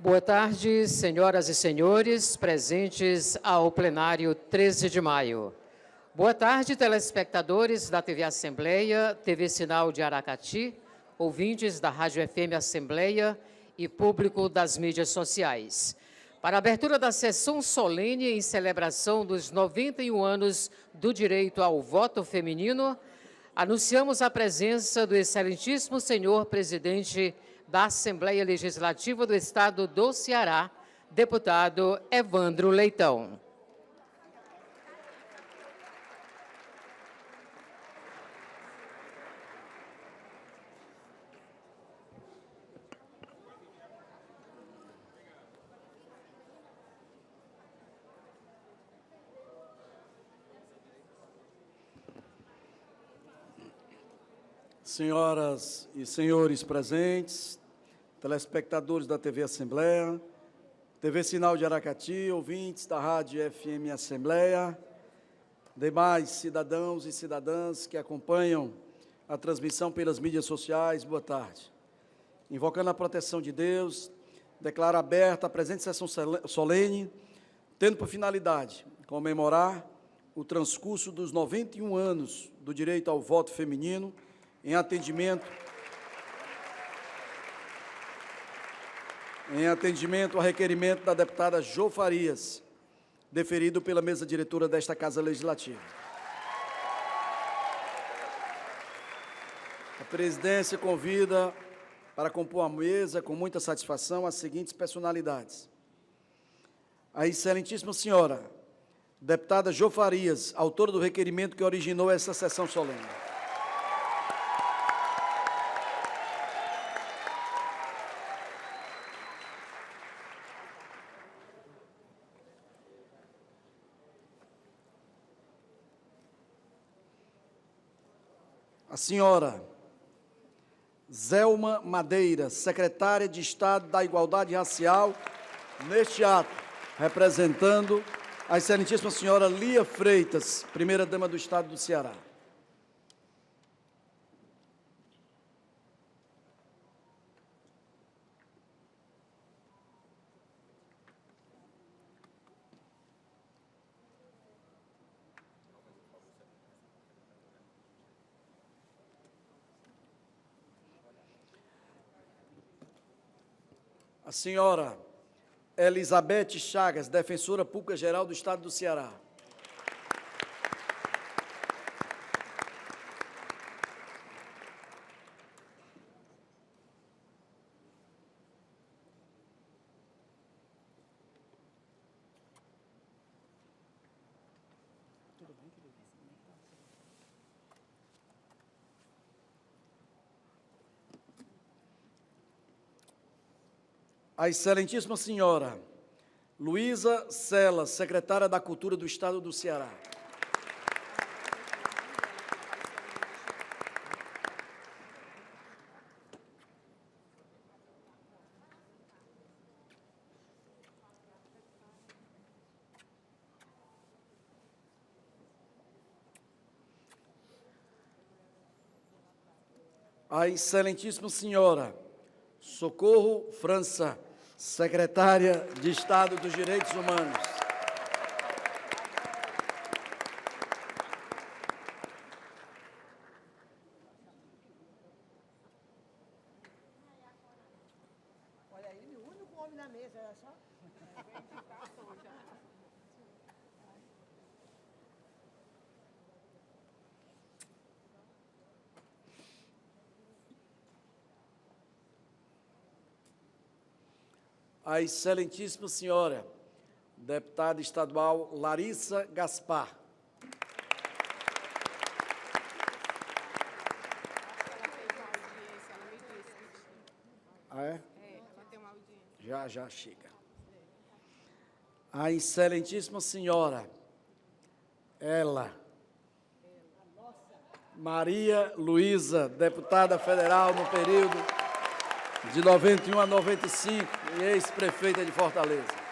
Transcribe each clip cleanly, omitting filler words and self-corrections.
Boa tarde, senhoras e senhores, presentes ao plenário 13 de maio. Boa tarde, telespectadores da TV Assembleia, TV Sinal de Aracati, ouvintes da Rádio FM Assembleia e público das mídias sociais. Para a abertura da sessão solene em celebração dos 91 anos do direito ao voto feminino, anunciamos a presença do excelentíssimo senhor presidente da Assembleia Legislativa do Estado do Ceará, deputado Evandro Leitão. Senhoras e senhores presentes, telespectadores da TV Assembleia, TV Sinal de Aracati, ouvintes da Rádio FM Assembleia, demais cidadãos e cidadãs que acompanham a transmissão pelas mídias sociais, boa tarde. Invocando a proteção de Deus, declaro aberta a presente sessão solene, tendo por finalidade comemorar o transcurso dos 91 anos do direito ao voto feminino, em atendimento ao requerimento da deputada Jo Farias, deferido pela mesa diretora desta Casa Legislativa. A presidência convida para compor a mesa, com muita satisfação, as seguintes personalidades. A excelentíssima senhora, deputada Jo Farias, autora do requerimento que originou essa sessão solene. A senhora Zelma Madeira, secretária de Estado da Igualdade Racial, neste ato, representando a excelentíssima senhora Lia Freitas, primeira-dama do Estado do Ceará. A senhora Elizabeth Chagas, defensora pública geral do Estado do Ceará. A excelentíssima senhora Luísa Sela, secretária da Cultura do Estado do Ceará. A excelentíssima senhora Socorro França, secretária de Estado dos Direitos Humanos. Olha aí, o único homem na mesa, olha só. A excelentíssima senhora, deputada estadual Larissa Gaspar. Ah, é? Ela tem uma audiência. Já chega. A excelentíssima senhora, ela, Maria Luísa, deputada federal no período de 91 a 95, e ex-prefeita de Fortaleza.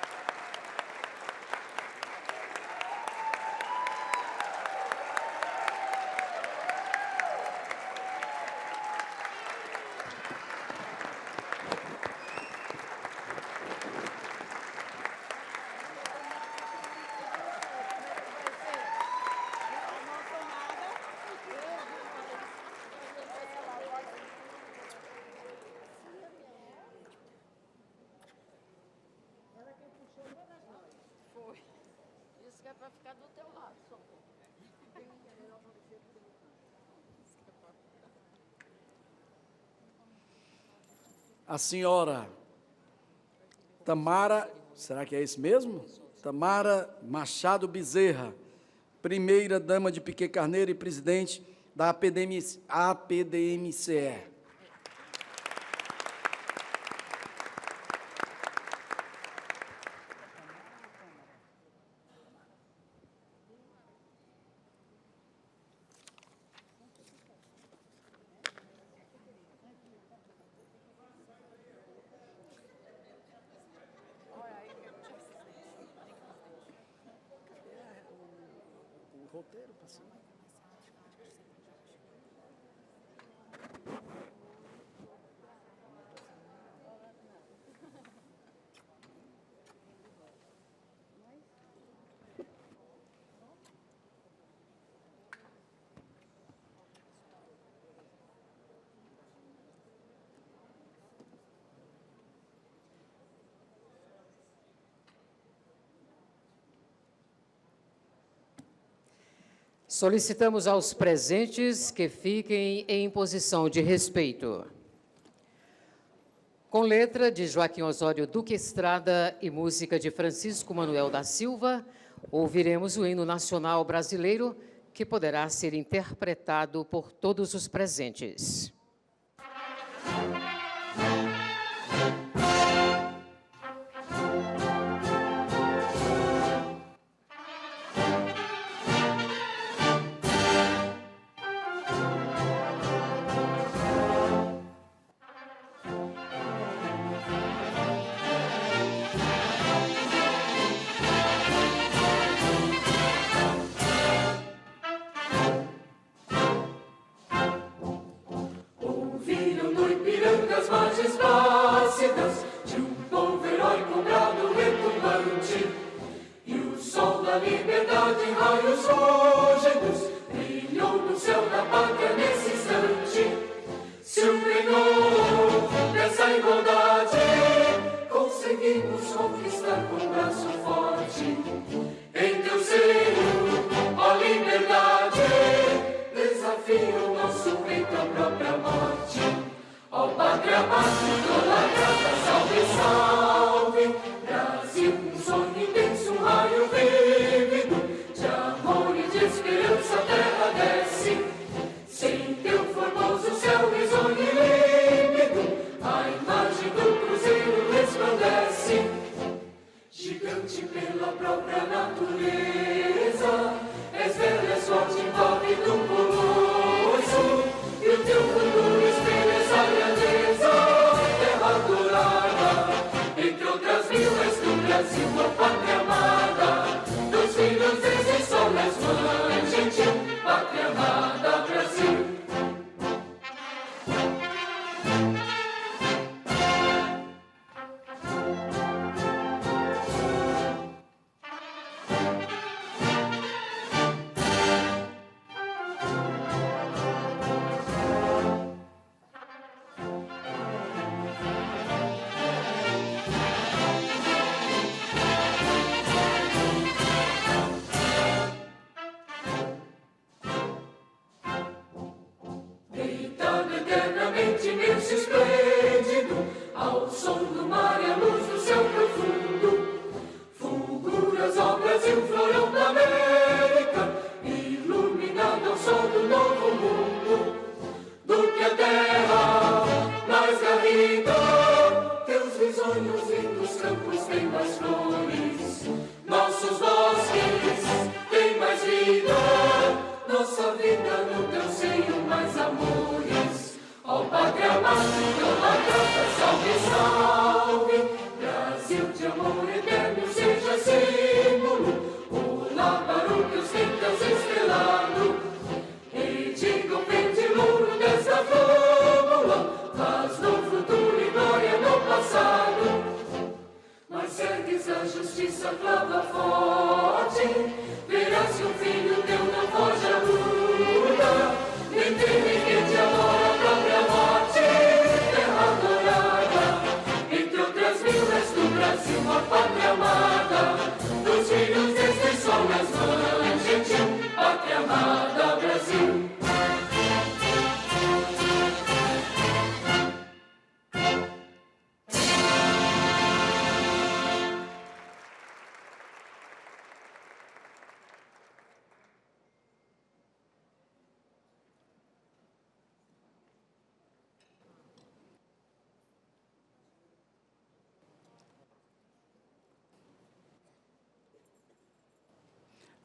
a senhora Tamara, será que é isso mesmo? Tamara Machado Bezerra, primeira-dama de Piquet Carneiro e presidente da APDMCE. Solicitamos aos presentes que fiquem em posição de respeito. Com letra de Joaquim Osório Duque Estrada e música de Francisco Manuel da Silva, ouviremos o hino nacional brasileiro, que poderá ser interpretado por todos os presentes.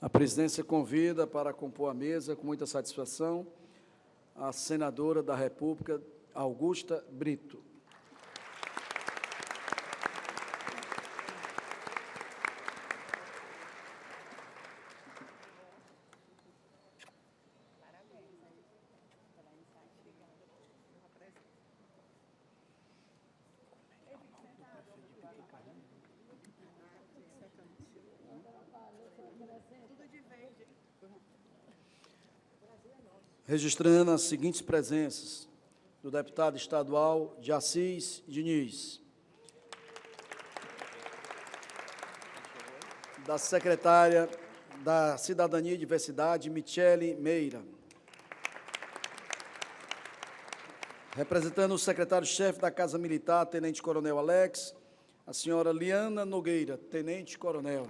A presidência convida para compor a mesa, com muita satisfação, a senadora da República, Augusta Brito. Registrando as seguintes presenças: do deputado estadual de Assis Diniz, da secretária da Cidadania e Diversidade, Michele Meira, representando o secretário-chefe da Casa Militar, tenente-coronel Alex, a senhora Liana Nogueira, tenente-coronel.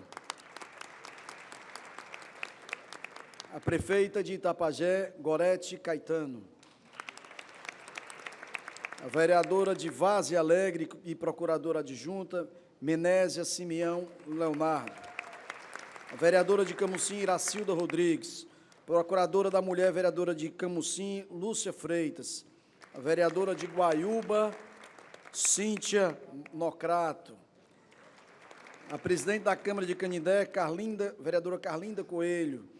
A prefeita de Itapajé, Gorete Caetano. A vereadora de Várzea Alegre e procuradora adjunta, Menésia Simeão Leonardo. A vereadora de Camusim, Iracilda Rodrigues. Procuradora da Mulher, vereadora de Camusim, Lúcia Freitas. A vereadora de Guaiúba, Cíntia Nocrato. A presidente da Câmara de Canindé, vereadora Carlinda Coelho.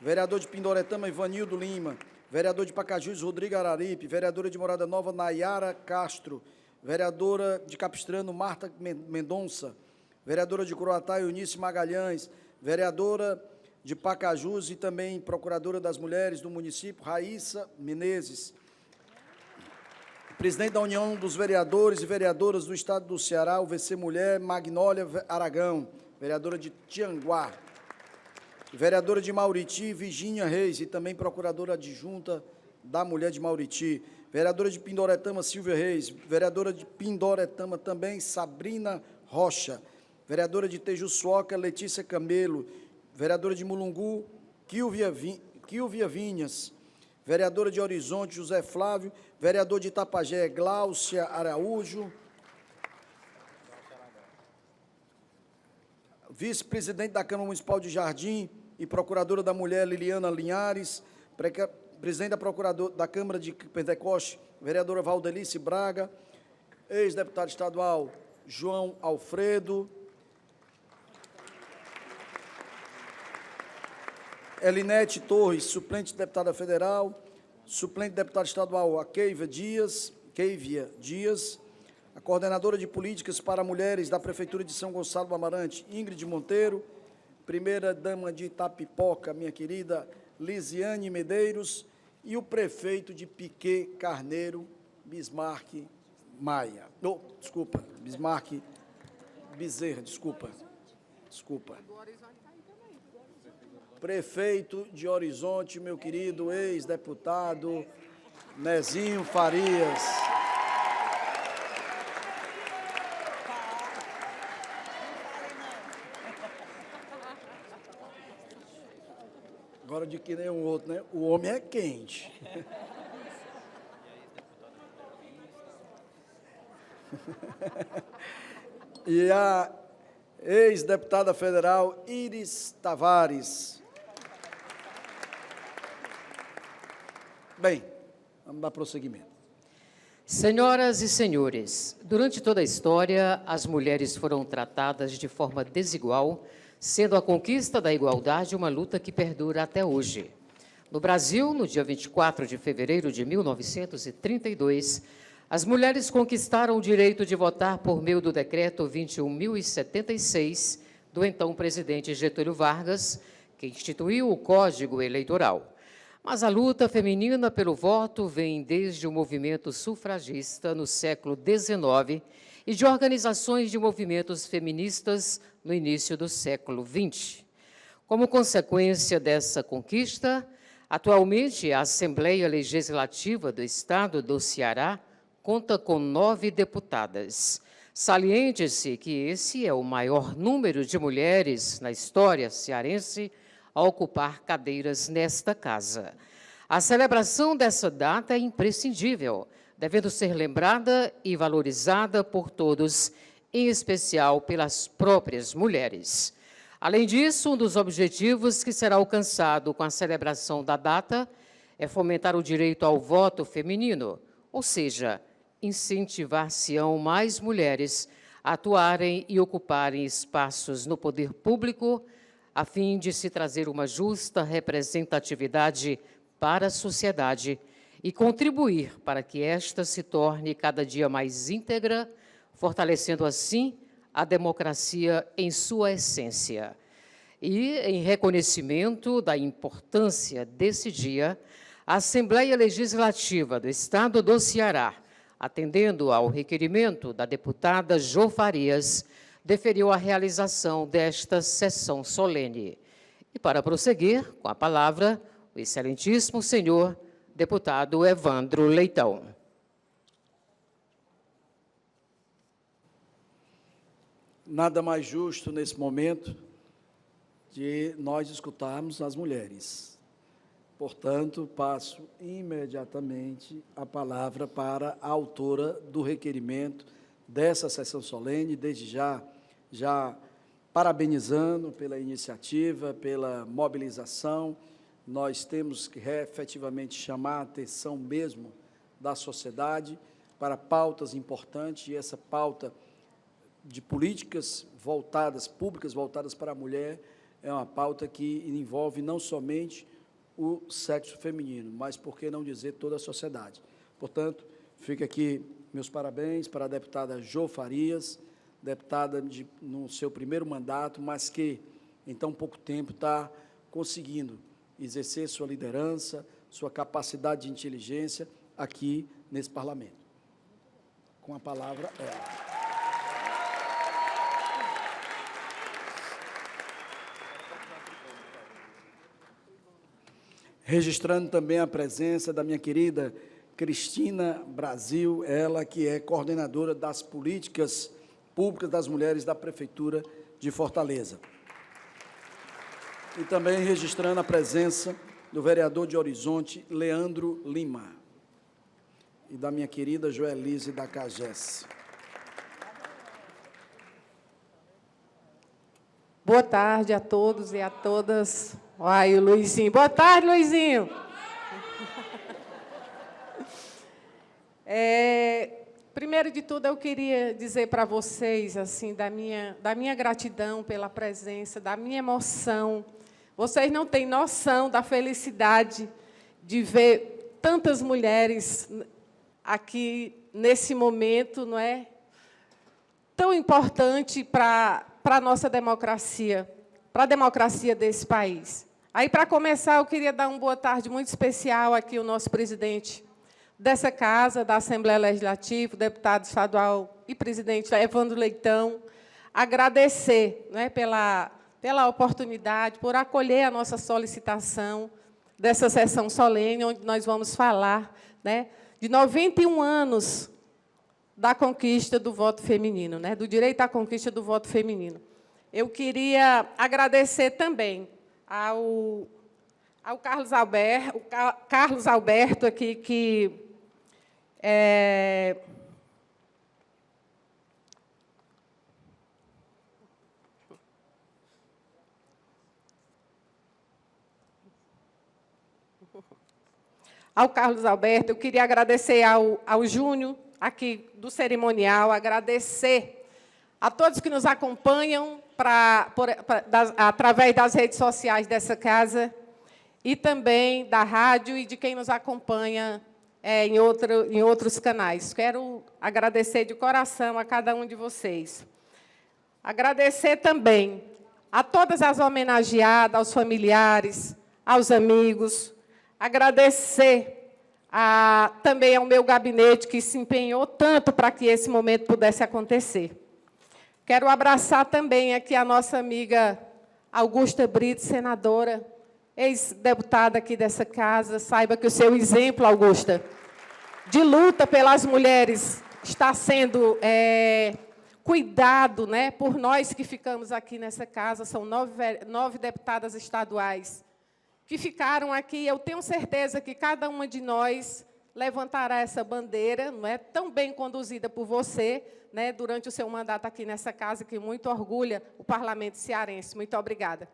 Vereador de Pindoretama, Ivanildo Lima. Vereador de Pacajus, Rodrigo Araripe. Vereadora de Morada Nova, Nayara Castro. Vereadora de Capistrano, Marta Mendonça. Vereadora de Croatá, Eunice Magalhães. Vereadora de Pacajus e também procuradora das mulheres do município, Raíssa Menezes. Presidente da União dos Vereadores e Vereadoras do Estado do Ceará, UVC Mulher, Magnólia Aragão. Vereadora de Tianguá. Vereadora de Mauriti, Virgínia Reis, e também procuradora adjunta da Mulher de Mauriti. Vereadora de Pindoretama, Silvia Reis. Vereadora de Pindoretama também, Sabrina Rocha. Vereadora de Tejuçuoca, Letícia Camelo. Vereadora de Mulungu, Quilvia Vinhas. Vereadora de Horizonte, José Flávio. Vereador de Itapajé, Gláucia Araújo. Vice-presidente da Câmara Municipal de Jardim e procuradora da Mulher, Liliana Linhares. Presidente da Câmara de Pentecoste, vereadora Valdelice Braga. Ex-deputado estadual, João Alfredo. Elinete Torres, suplente deputada federal. Suplente deputada estadual, a Keivia Dias. A coordenadora de políticas para mulheres da Prefeitura de São Gonçalo do Amarante, Ingrid Monteiro. Primeira-dama de Itapipoca, minha querida Lisiane Medeiros. E o prefeito de Piquet Carneiro, Bismarck Maia. Bismarck Bezerra, desculpa. Prefeito de Horizonte, meu querido ex-deputado Nezinho Farias. Agora de que nem o outro, né? O homem é quente. E a ex-deputada federal Iris Tavares. Bem, vamos dar prosseguimento. Senhoras e senhores, durante toda a história, as mulheres foram tratadas de forma desigual, sendo a conquista da igualdade uma luta que perdura até hoje. No Brasil, no dia 24 de fevereiro de 1932, as mulheres conquistaram o direito de votar por meio do Decreto 21.076, do então presidente Getúlio Vargas, que instituiu o Código Eleitoral. Mas a luta feminina pelo voto vem desde o movimento sufragista no século XIX e de organizações de movimentos feministas no início do século XX. Como consequência dessa conquista, atualmente a Assembleia Legislativa do Estado do Ceará conta com 9 deputadas. Saliente-se que esse é o maior número de mulheres na história cearense a ocupar cadeiras nesta casa. A celebração dessa data é imprescindível, devendo ser lembrada e valorizada por todos, em especial pelas próprias mulheres. Além disso, um dos objetivos que será alcançado com a celebração da data é fomentar o direito ao voto feminino, ou seja, incentivar-se-ão mais mulheres a atuarem e ocuparem espaços no poder público, a fim de se trazer uma justa representatividade para a sociedade e contribuir para que esta se torne cada dia mais íntegra, fortalecendo assim a democracia em sua essência. E, em reconhecimento da importância desse dia, a Assembleia Legislativa do Estado do Ceará, atendendo ao requerimento da deputada Jo Farias, deferiu a realização desta sessão solene. E, para prosseguir com a palavra, o excelentíssimo senhor deputado Evandro Leitão. Nada mais justo nesse momento de nós escutarmos as mulheres. Portanto, passo imediatamente a palavra para a autora do requerimento dessa sessão solene, desde já parabenizando pela iniciativa, pela mobilização. Nós temos que efetivamente chamar a atenção mesmo da sociedade para pautas importantes, e essa pauta de políticas públicas voltadas para a mulher, é uma pauta que envolve não somente o sexo feminino, mas, por que não dizer, toda a sociedade. Portanto, fica aqui meus parabéns para a deputada Jo Farias, deputada no seu primeiro mandato, mas que, em tão pouco tempo, está conseguindo exercer sua liderança, sua capacidade de inteligência aqui nesse parlamento. Com a palavra, ela. Registrando também a presença da minha querida Cristina Brasil, ela que é coordenadora das políticas públicas das mulheres da Prefeitura de Fortaleza. E também registrando a presença do vereador de Horizonte, Leandro Lima, e da minha querida Joelise da CAGES. Boa tarde a todos e a todas. Olha o Luizinho. Boa tarde, Luizinho. Primeiro de tudo, eu queria dizer para vocês, assim, da minha gratidão pela presença, da minha emoção. Vocês não têm noção da felicidade de ver tantas mulheres aqui nesse momento, não é? Tão importante para a nossa democracia, para a democracia desse país. Aí, para começar, eu queria dar uma boa tarde muito especial aqui ao nosso presidente dessa casa, da Assembleia Legislativa, o deputado estadual e presidente Evandro Leitão, agradecer, né, pela oportunidade, por acolher a nossa solicitação dessa sessão solene, onde nós vamos falar, né, de 91 anos da conquista do voto feminino, né, do direito à conquista do voto feminino. Eu queria agradecer também ao Carlos Alberto aqui, que ao Carlos Alberto, eu queria agradecer ao Júnior, aqui do cerimonial, agradecer a todos que nos acompanham através das redes sociais dessa casa, e também da rádio e de quem nos acompanha em outros canais. Quero agradecer de coração a cada um de vocês. Agradecer também a todas as homenageadas, aos familiares, aos amigos. Agradecer também ao meu gabinete, que se empenhou tanto para que esse momento pudesse acontecer. Quero abraçar também aqui a nossa amiga Augusta Brito, senadora, ex-deputada aqui dessa casa. Saiba que o seu exemplo, Augusta, de luta pelas mulheres está sendo cuidado, né, por nós que ficamos aqui nessa casa. São 9 deputadas estaduais que ficaram aqui. Eu tenho certeza que cada uma de nós levantará essa bandeira, não é, tão bem conduzida por você, né, durante o seu mandato aqui nessa casa, que muito orgulha o parlamento cearense. Muito obrigada.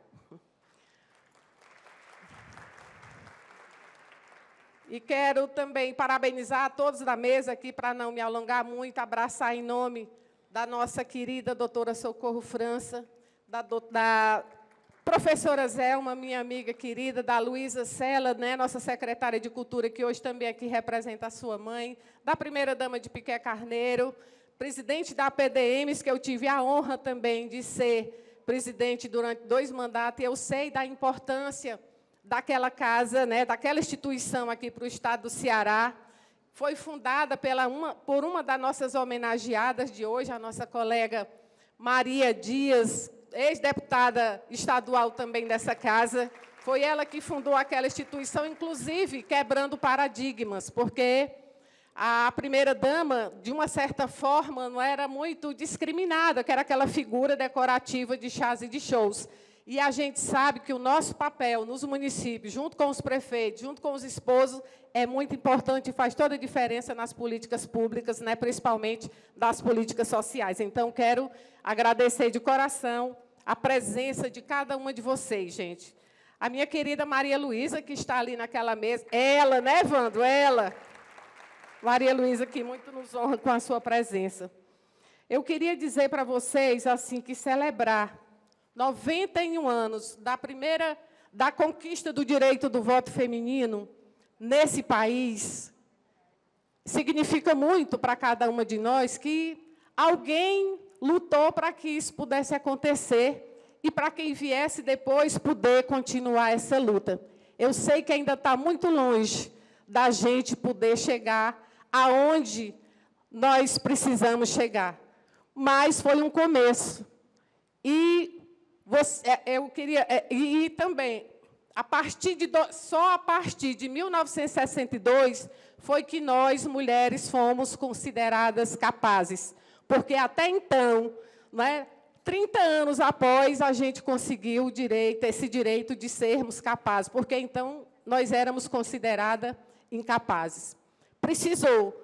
E quero também parabenizar a todos da mesa aqui, para não me alongar muito, abraçar em nome da nossa querida doutora Socorro França, da professora Zelma, minha amiga querida, da Luísa Sela, né, nossa secretária de Cultura, que hoje também aqui representa a sua mãe, da primeira-dama de Piqué Carneiro, presidente da PDMs, que eu tive a honra também de ser presidente durante 2 mandatos, e eu sei da importância daquela casa, né, daquela instituição aqui para o estado do Ceará. Foi fundada por uma das nossas homenageadas de hoje, a nossa colega Maria Dias, ex-deputada estadual também dessa casa. Foi ela que fundou aquela instituição, inclusive quebrando paradigmas, porque a primeira-dama, de uma certa forma, não era muito discriminada, que era aquela figura decorativa de chás e de shows. E a gente sabe que o nosso papel nos municípios, junto com os prefeitos, junto com os esposos, é muito importante e faz toda a diferença nas políticas públicas, né, principalmente das políticas sociais. Então, quero agradecer de coração a presença de cada uma de vocês, gente. A minha querida Maria Luísa, que está ali naquela mesa, ela, né, Evandro? Ela. Maria Luísa, que muito nos honra com a sua presença. Eu queria dizer para vocês, assim, que celebrar 91 anos da conquista do direito do voto feminino nesse país significa muito para cada uma de nós, que alguém lutou para que isso pudesse acontecer e para quem viesse depois poder continuar essa luta. Eu sei que ainda está muito longe da gente poder chegar aonde nós precisamos chegar, mas foi um começo. E eu queria, e também, só a partir de 1962 foi que nós, mulheres, fomos consideradas capazes. Porque até então, né, 30 anos após, a gente conseguiu esse direito de sermos capazes, porque então nós éramos consideradas incapazes. Precisou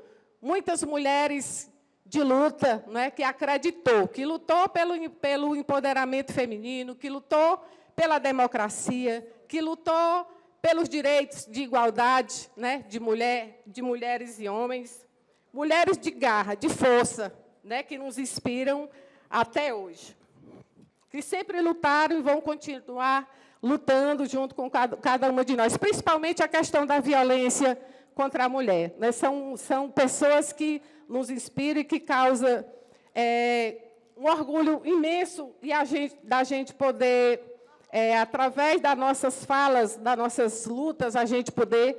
muitas mulheres de luta, né, que lutou pelo empoderamento feminino, que lutou pela democracia, que lutou pelos direitos de igualdade, né, de mulheres e homens, mulheres de garra, de força, né, que nos inspiram até hoje, que sempre lutaram e vão continuar lutando junto com cada uma de nós, principalmente a questão da violência contra a mulher, né? São pessoas que nos inspiram e que causam um orgulho imenso da gente poder, através das nossas falas, das nossas lutas, a gente poder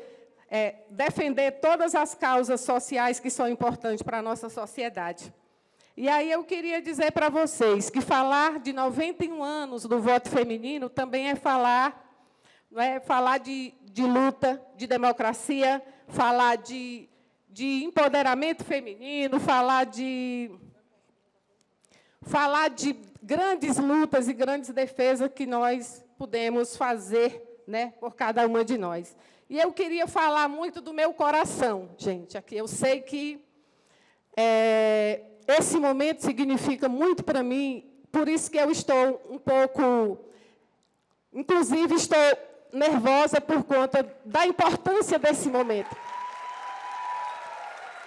defender todas as causas sociais que são importantes para a nossa sociedade. E aí eu queria dizer para vocês que falar de 91 anos do voto feminino também é falar de luta, de democracia, falar de empoderamento feminino, falar de grandes lutas e grandes defesas que nós podemos fazer, né, por cada uma de nós. E eu queria falar muito do meu coração, gente. Aqui eu sei que esse momento significa muito para mim, por isso que eu estou um pouco... Inclusive, estou nervosa por conta da importância desse momento.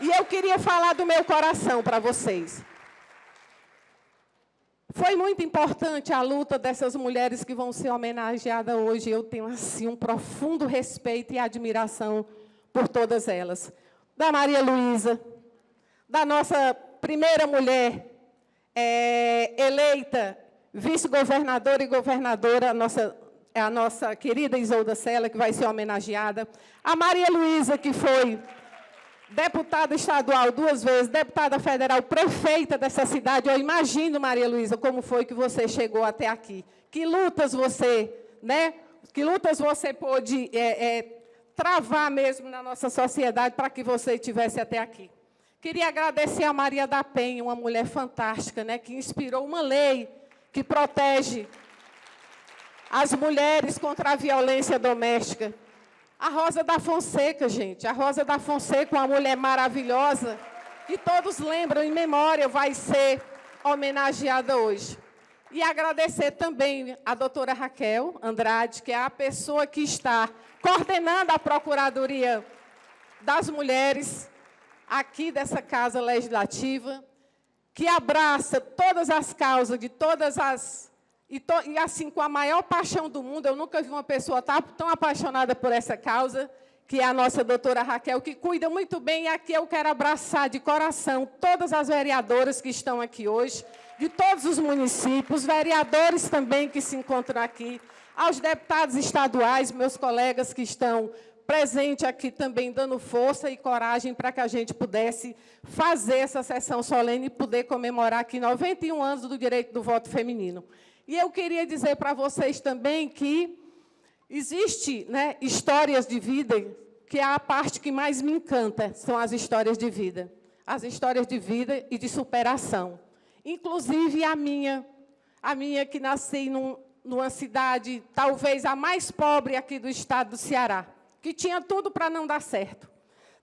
E eu queria falar do meu coração para vocês. Foi muito importante a luta dessas mulheres que vão ser homenageadas hoje. Eu tenho, assim, um profundo respeito e admiração por todas elas. Da Maria Luísa, da nossa primeira mulher eleita vice-governadora e governadora, a nossa querida Isolda Sela, que vai ser homenageada. A Maria Luísa, que foi deputada estadual 2 vezes, deputada federal, prefeita dessa cidade. Eu imagino, Maria Luísa, como foi que você chegou até aqui. Que lutas você, né? Que lutas você pôde travar mesmo na nossa sociedade para que você estivesse até aqui. Queria agradecer a Maria da Penha, uma mulher fantástica, né, que inspirou uma lei que protege as mulheres contra a violência doméstica. A Rosa da Fonseca, gente. A Rosa da Fonseca, uma mulher maravilhosa, e todos lembram, em memória, vai ser homenageada hoje. E agradecer também a doutora Raquel Andrade, que é a pessoa que está coordenando a Procuradoria das Mulheres aqui dessa Casa Legislativa, que abraça todas as causas de todas as... E assim, com a maior paixão do mundo, eu nunca vi uma pessoa tão apaixonada por essa causa, que é a nossa doutora Raquel, que cuida muito bem, e aqui eu quero abraçar de coração todas as vereadoras que estão aqui hoje, de todos os municípios, vereadores também que se encontram aqui, aos deputados estaduais, meus colegas que estão presentes aqui também, dando força e coragem para que a gente pudesse fazer essa sessão solene e poder comemorar aqui 91 anos do direito do voto feminino. E eu queria dizer para vocês também que existe, né, histórias de vida, que é a parte que mais me encanta, são as histórias de vida. As histórias de vida e de superação. Inclusive a minha que nasci numa cidade, talvez a mais pobre aqui do estado do Ceará, que tinha tudo para não dar certo.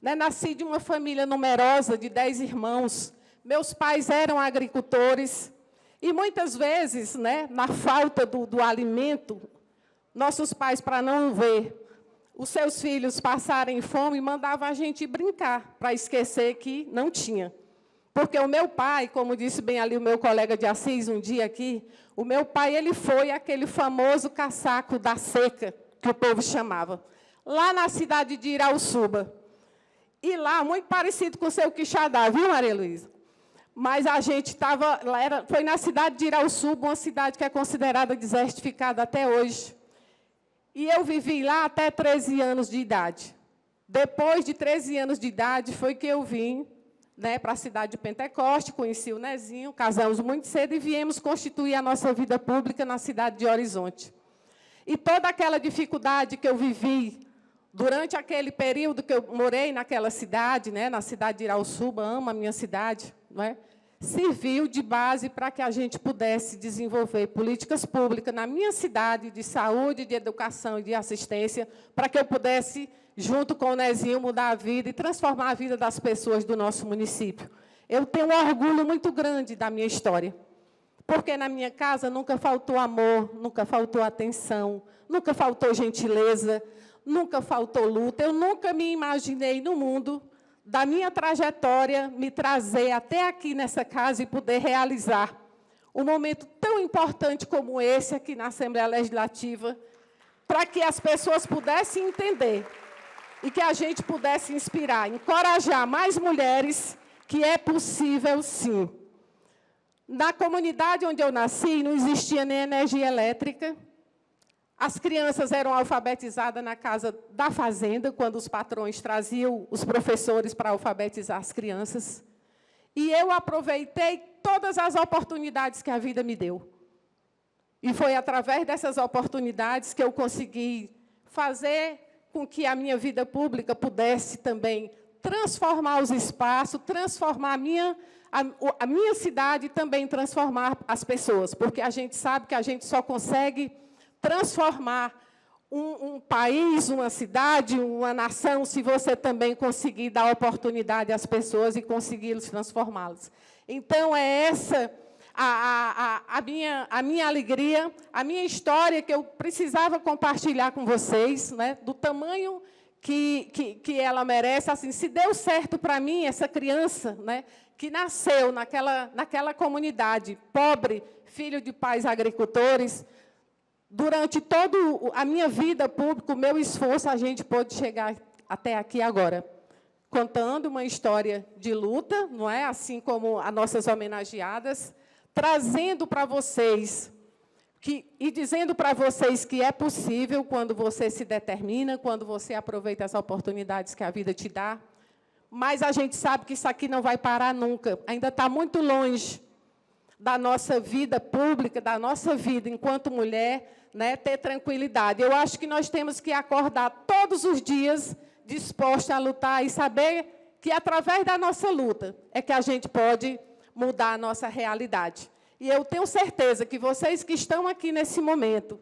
Né? Nasci de uma família numerosa, de 10 irmãos. Meus pais eram agricultores. E, muitas vezes, né, na falta do alimento, nossos pais, para não ver os seus filhos passarem fome, mandavam a gente brincar, para esquecer que não tinha. Porque o meu pai, como disse bem ali o meu colega de Assis, um dia aqui, o meu pai ele foi aquele famoso caçaco da seca, que o povo chamava, lá na cidade de Irauçuba. E lá, muito parecido com o seu Quixadá, viu, Maria Luísa? Mas a gente estava... Foi na cidade de Irauçuba, uma cidade que é considerada desertificada até hoje. E eu vivi lá até 13 anos de idade. Depois de 13 anos de idade, foi que eu vim, né, para a cidade de Pentecoste, conheci o Nezinho, casamos muito cedo e viemos constituir a nossa vida pública na cidade de Horizonte. E toda aquela dificuldade que eu vivi durante aquele período que eu morei naquela cidade, né, na cidade de Irauçuba, amo a minha cidade, não é? Serviu de base para que a gente pudesse desenvolver políticas públicas na minha cidade, de saúde, de educação e de assistência, para que eu pudesse, junto com o Nezinho, mudar a vida e transformar a vida das pessoas do nosso município. Eu tenho um orgulho muito grande da minha história, porque na minha casa nunca faltou amor, nunca faltou atenção, nunca faltou gentileza, nunca faltou luta. Eu nunca me imaginei no mundo da minha trajetória me trazer até aqui nessa casa e poder realizar um momento tão importante como esse aqui na Assembleia Legislativa, para que as pessoas pudessem entender e que a gente pudesse inspirar, encorajar mais mulheres, que é possível, sim. Na comunidade onde eu nasci, não existia nem energia elétrica. As crianças eram alfabetizadas na casa da fazenda, quando os patrões traziam os professores para alfabetizar as crianças. E eu aproveitei todas as oportunidades que a vida me deu. E foi através dessas oportunidades que eu consegui fazer com que a minha vida pública pudesse também transformar os espaços, transformar a minha cidade e também transformar as pessoas, porque a gente sabe que a gente só consegue transformar um país, uma cidade, uma nação, se você também conseguir dar oportunidade às pessoas e conseguir transformá-las. Então, é essa a minha alegria, a minha história que eu precisava compartilhar com vocês, né, do tamanho que ela merece. Assim, se deu certo para mim, essa criança, né, que nasceu naquela comunidade pobre, filho de pais agricultores, durante toda a minha vida pública, o meu esforço, a gente pôde chegar até aqui agora, contando uma história de luta, não é? Assim como as nossas homenageadas, trazendo para vocês, e dizendo para vocês que é possível quando você se determina, quando você aproveita as oportunidades que a vida te dá, mas a gente sabe que isso aqui não vai parar nunca, ainda está muito longe da nossa vida pública, da nossa vida enquanto mulher, né, ter tranquilidade. Eu acho que nós temos que acordar todos os dias disposta a lutar e saber que, através da nossa luta, é que a gente pode mudar a nossa realidade. E eu tenho certeza que vocês que estão aqui nesse momento,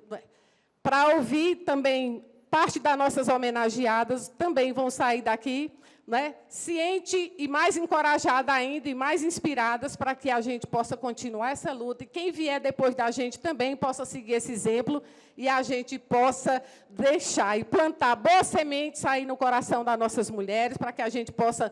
para ouvir também parte das nossas homenageadas também vão sair daqui, né, ciente e mais encorajada ainda, e mais inspiradas para que a gente possa continuar essa luta, e quem vier depois da gente também possa seguir esse exemplo, e a gente possa deixar e plantar boas sementes aí no coração das nossas mulheres, para que a gente possa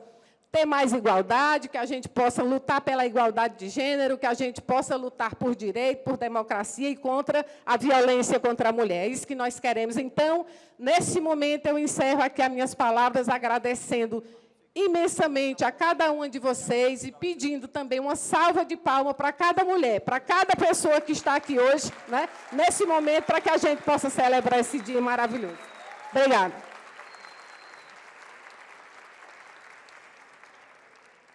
ter mais igualdade, que a gente possa lutar pela igualdade de gênero, que a gente possa lutar por direito, por democracia e contra a violência contra a mulher. É isso que nós queremos. Então, nesse momento, eu encerro aqui as minhas palavras, agradecendo imensamente a cada uma de vocês e pedindo também uma salva de palmas para cada mulher, para cada pessoa que está aqui hoje, né, nesse momento, para que a gente possa celebrar esse dia maravilhoso. Obrigada.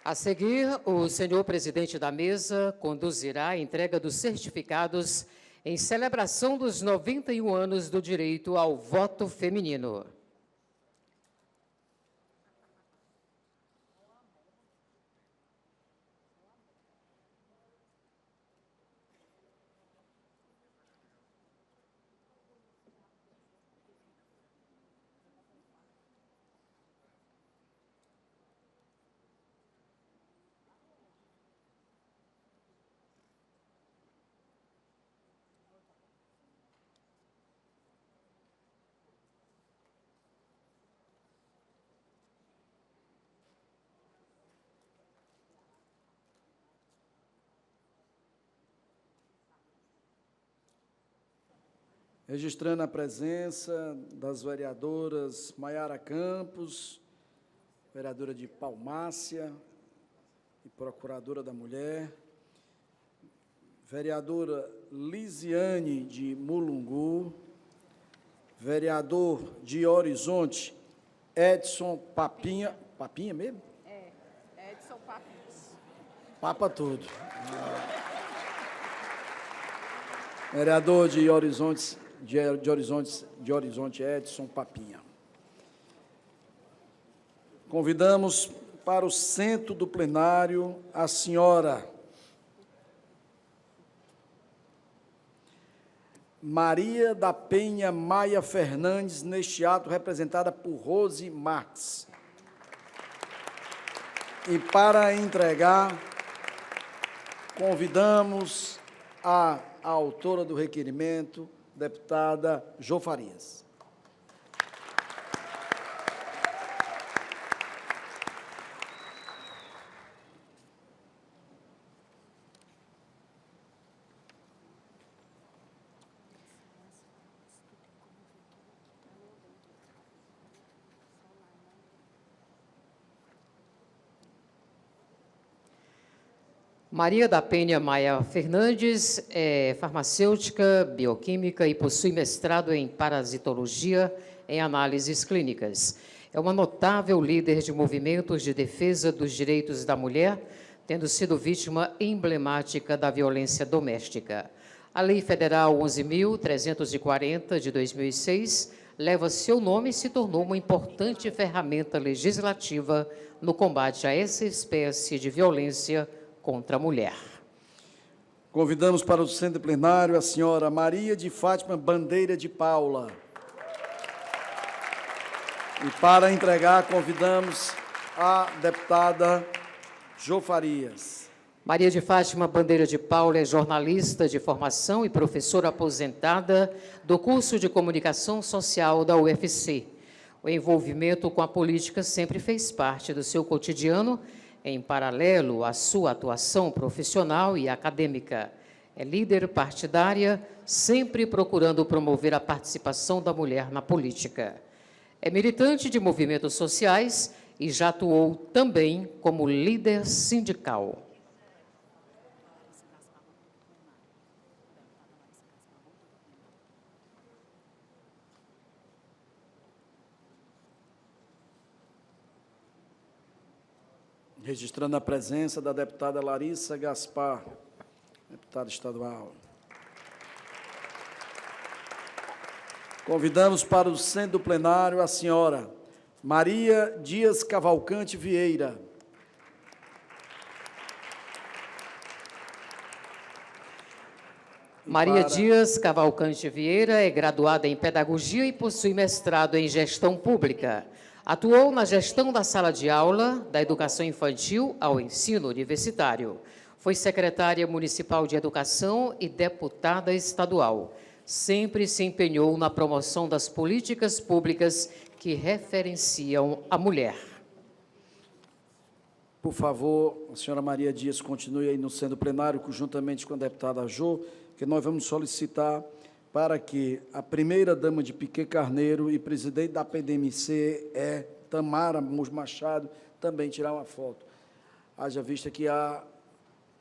A seguir, o senhor presidente da mesa conduzirá a entrega dos certificados em celebração dos 91 anos do direito ao voto feminino. Registrando a presença das vereadoras Maiara Campos, vereadora de Palmácia e procuradora da Mulher, vereadora Lisiane de Mulungu, vereador de Horizonte, Edson Papinha, Papinha mesmo? Edson Papinha. Papa tudo. Vereador de Horizonte, Edson Papinha. Convidamos para o centro do plenário a senhora Maria da Penha Maia Fernandes, neste ato representada por Rose Marques. E para entregar, convidamos a autora do requerimento, deputada Jô Farias. Maria da Penha Maia Fernandes é farmacêutica, bioquímica e possui mestrado em parasitologia em análises clínicas. É uma notável líder de movimentos de defesa dos direitos da mulher, tendo sido vítima emblemática da violência doméstica. A Lei Federal 11.340, de 2006, leva seu nome e se tornou uma importante ferramenta legislativa no combate a essa espécie de violência contra a mulher. Convidamos para o centro plenário a senhora Maria de Fátima Bandeira de Paula. E para entregar, convidamos a deputada Jô Farias. Maria de Fátima Bandeira de Paula é jornalista de formação e professora aposentada do curso de Comunicação Social da UFC. O envolvimento com a política sempre fez parte do seu cotidiano, em paralelo à sua atuação profissional e acadêmica. É líder partidária, sempre procurando promover a participação da mulher na política. É militante de movimentos sociais e já atuou também como líder sindical. Registrando a presença da deputada Larissa Gaspar, deputada estadual. Convidamos para o centro do plenário a senhora Maria Dias Cavalcante Vieira. Maria Dias Cavalcante Vieira é graduada em Pedagogia e possui mestrado em Gestão Pública. Atuou na gestão da sala de aula, da educação infantil ao ensino universitário. Foi secretária municipal de Educação e deputada estadual. Sempre se empenhou na promoção das políticas públicas que referenciam a mulher. Por favor, a senhora Maria Dias continue aí no centro plenário, conjuntamente com a deputada Jô, que nós vamos solicitar para que a primeira-dama de Piquet Carneiro e presidente da PDMC, Tamara Machado, também tirar uma foto. Haja vista que a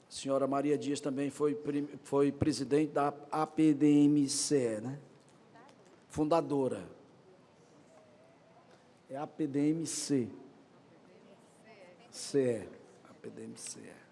senhora Maria Dias também foi presidente da APDMCE, né? Fundadora. É a APDMC. CE. APDMCE.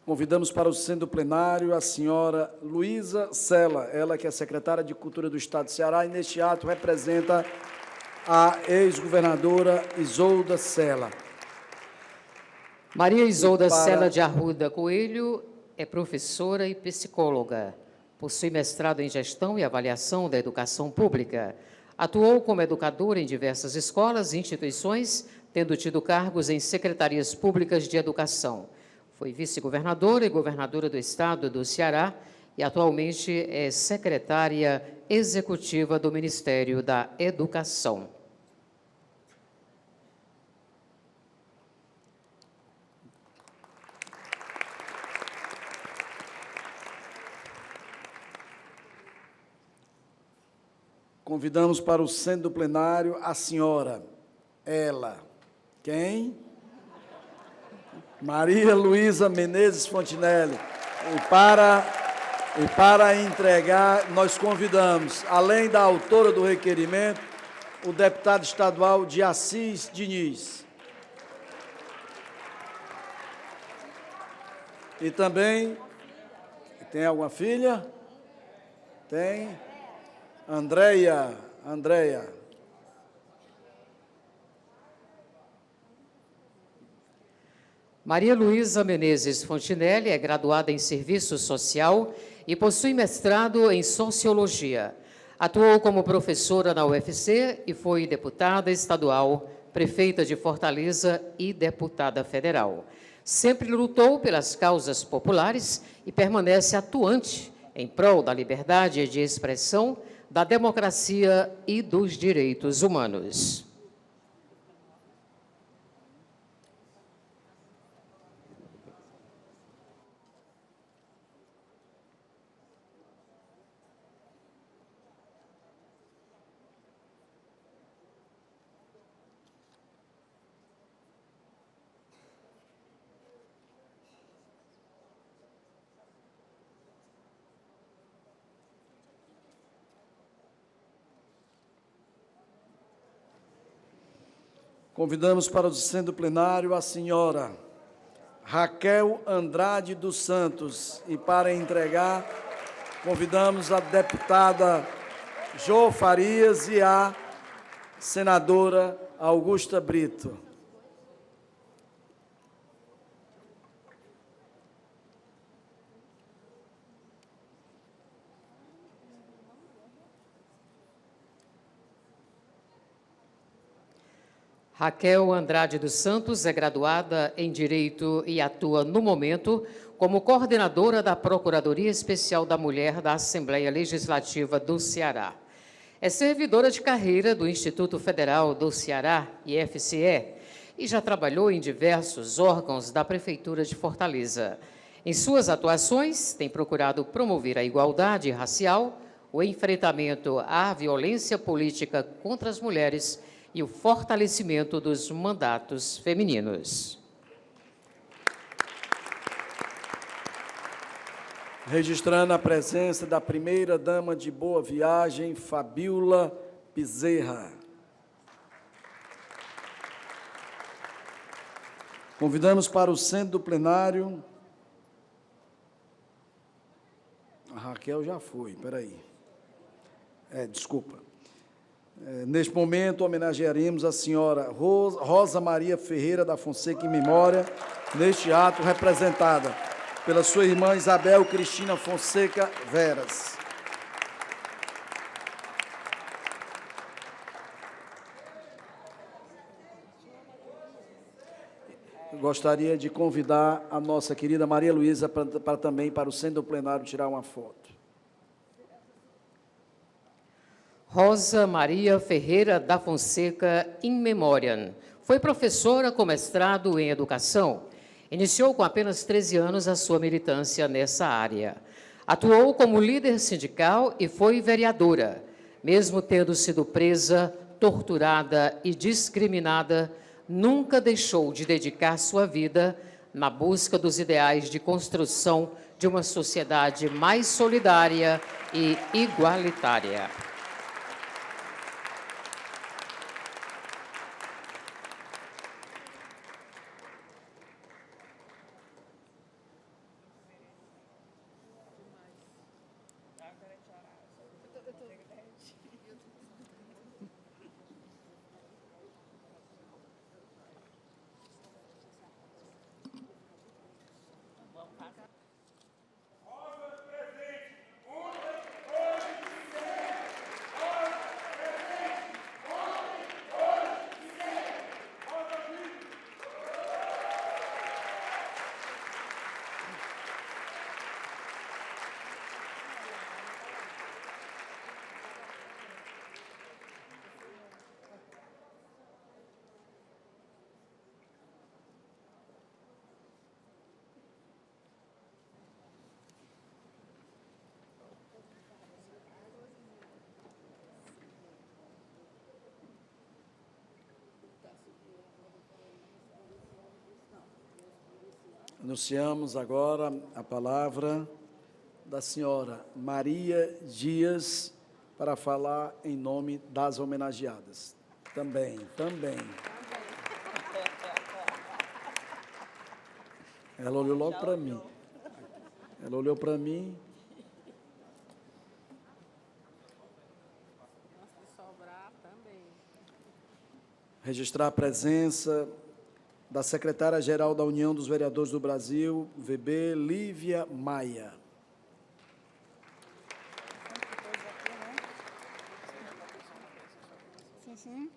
Convidamos para o centro plenário a senhora Luísa Sela, ela que é secretária de Cultura do Estado do Ceará, e neste ato representa a ex-governadora Isolda Sela. Maria Isolda Sela de Arruda Coelho é professora e psicóloga. Possui mestrado em Gestão e Avaliação da Educação Pública. Atuou como educadora em diversas escolas e instituições, tendo tido cargos em secretarias públicas de educação. Foi vice-governadora e governadora do Estado do Ceará e atualmente é secretária executiva do Ministério da Educação. Convidamos para o centro plenário a senhora, quem? Maria Luísa Menezes Fontinelli. E para entregar, nós convidamos, além da autora do requerimento, o deputado estadual de Assis Diniz. E também, tem alguma filha? Tem. Andréia. Maria Luísa Menezes Fontinelli é graduada em Serviço Social e possui mestrado em Sociologia. Atuou como professora na UFC e foi deputada estadual, prefeita de Fortaleza e deputada federal. Sempre lutou pelas causas populares e permanece atuante em prol da liberdade de expressão, da democracia e dos direitos humanos. Convidamos para o centro plenário a senhora Raquel Andrade dos Santos. E para entregar, convidamos a deputada Jô Farias e a senadora Augusta Brito. Raquel Andrade dos Santos é graduada em Direito e atua, no momento, como coordenadora da Procuradoria Especial da Mulher da Assembleia Legislativa do Ceará. É servidora de carreira do Instituto Federal do Ceará, IFCE, e já trabalhou em diversos órgãos da Prefeitura de Fortaleza. Em suas atuações, tem procurado promover a igualdade racial, o enfrentamento à violência política contra as mulheres e o fortalecimento dos mandatos femininos. Registrando a presença da primeira-dama de Boa Viagem, Fabiola Bezerra. Convidamos para o centro do plenário. A Raquel já foi, peraí. Desculpa. Neste momento, homenagearemos a senhora Rosa Maria Ferreira da Fonseca em memória, neste ato representada pela sua irmã Isabel Cristina Fonseca Veras. Gostaria de convidar a nossa querida Maria Luísa para também para o centro do plenário tirar uma foto. Rosa Maria Ferreira da Fonseca, in memoriam. Foi professora com mestrado em educação. Iniciou com apenas 13 anos a sua militância nessa área. Atuou como líder sindical e foi vereadora. Mesmo tendo sido presa, torturada e discriminada, nunca deixou de dedicar sua vida na busca dos ideais de construção de uma sociedade mais solidária e igualitária. Anunciamos agora a palavra da senhora Maria Dias para falar em nome das homenageadas. Também. Ela olhou logo para mim. Ela olhou para mim. Registrar a presença da secretária-geral da União dos Vereadores do Brasil, VB, Lívia Maia. Sim.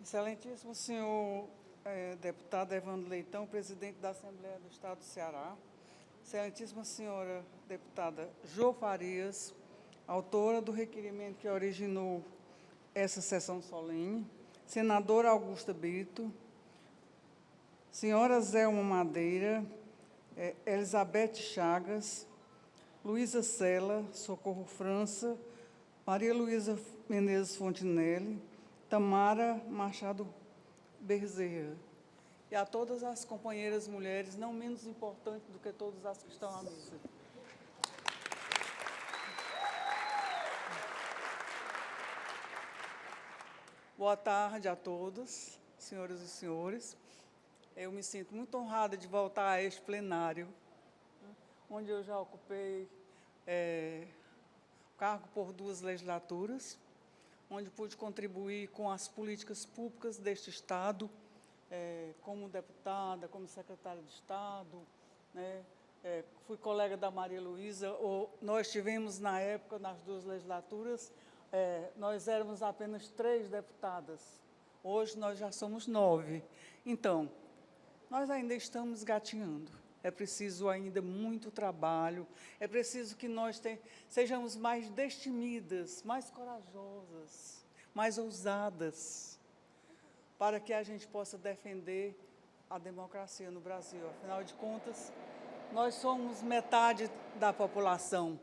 Excelentíssimo senhor deputado Evandro Leitão, presidente da Assembleia do Estado do Ceará, excelentíssima senhora deputada Jô Farias, autora do requerimento que originou essa sessão solene, senadora Augusta Brito, senhora Zelma Madeira, Elizabeth Chagas, Luísa Sela, Socorro França, Maria Luísa Menezes Fontinelli, Tamara Machado Bezerra, e a todas as companheiras mulheres, não menos importantes do que todas as que estão à mesa. Boa tarde a todos, senhoras e senhores. Eu me sinto muito honrada de voltar a este plenário, onde eu já ocupei cargo por 2 legislaturas, onde pude contribuir com as políticas públicas deste Estado, como deputada, como secretária de Estado, né? Fui colega da Maria Luísa. Nós tivemos, na época, nas 2 legislaturas, nós éramos apenas 3 deputadas. Hoje, nós já somos 9. Então, nós ainda estamos gatinhando. É preciso ainda muito trabalho, é preciso que nós sejamos mais destemidas, mais corajosas, mais ousadas, para que a gente possa defender a democracia no Brasil. Afinal de contas, nós somos metade da população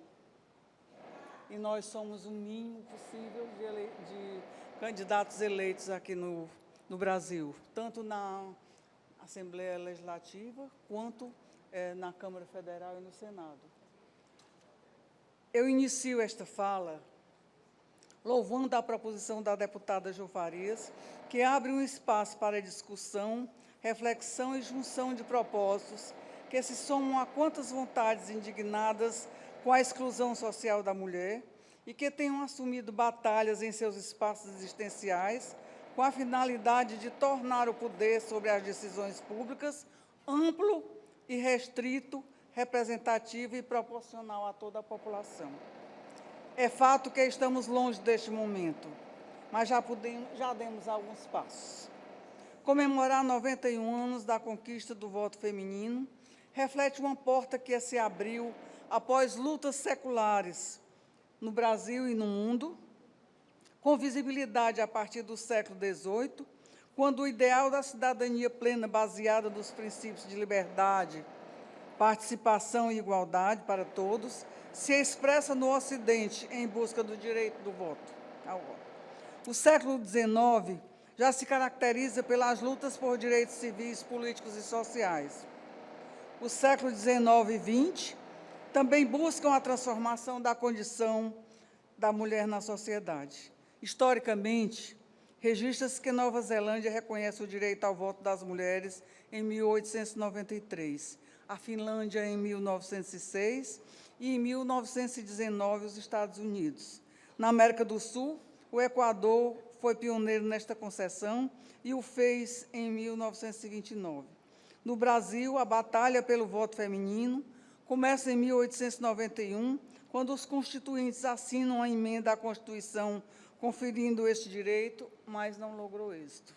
e nós somos o mínimo possível de candidatos eleitos aqui no Brasil, tanto na Assembleia Legislativa quanto na Câmara Federal e no Senado. eu inicio esta fala louvando a proposição da deputada Jo Farias, que abre um espaço para discussão, reflexão e junção de propósitos que se somam a quantas vontades indignadas com a exclusão social da mulher e que tenham assumido batalhas em seus espaços existenciais com a finalidade de tornar o poder sobre as decisões públicas amplo e restrito, representativo e proporcional a toda a população. É fato que estamos longe deste momento, mas já demos alguns passos. Comemorar 91 anos da conquista do voto feminino reflete uma porta que se abriu após lutas seculares no Brasil e no mundo, com visibilidade a partir do século XVIII, quando o ideal da cidadania plena baseada nos princípios de liberdade, participação e igualdade para todos se expressa no Ocidente em busca do direito do voto, ao voto. O século XIX já se caracteriza pelas lutas por direitos civis, políticos e sociais. O século XIX e XX também buscam a transformação da condição da mulher na sociedade. Historicamente, registra-se que Nova Zelândia reconhece o direito ao voto das mulheres em 1893, a Finlândia em 1906 e, em 1919, os Estados Unidos. Na América do Sul, o Equador foi pioneiro nesta concessão e o fez em 1929. No Brasil, a batalha pelo voto feminino começa em 1891, quando os constituintes assinam a emenda à Constituição conferindo este direito, mas não logrou êxito.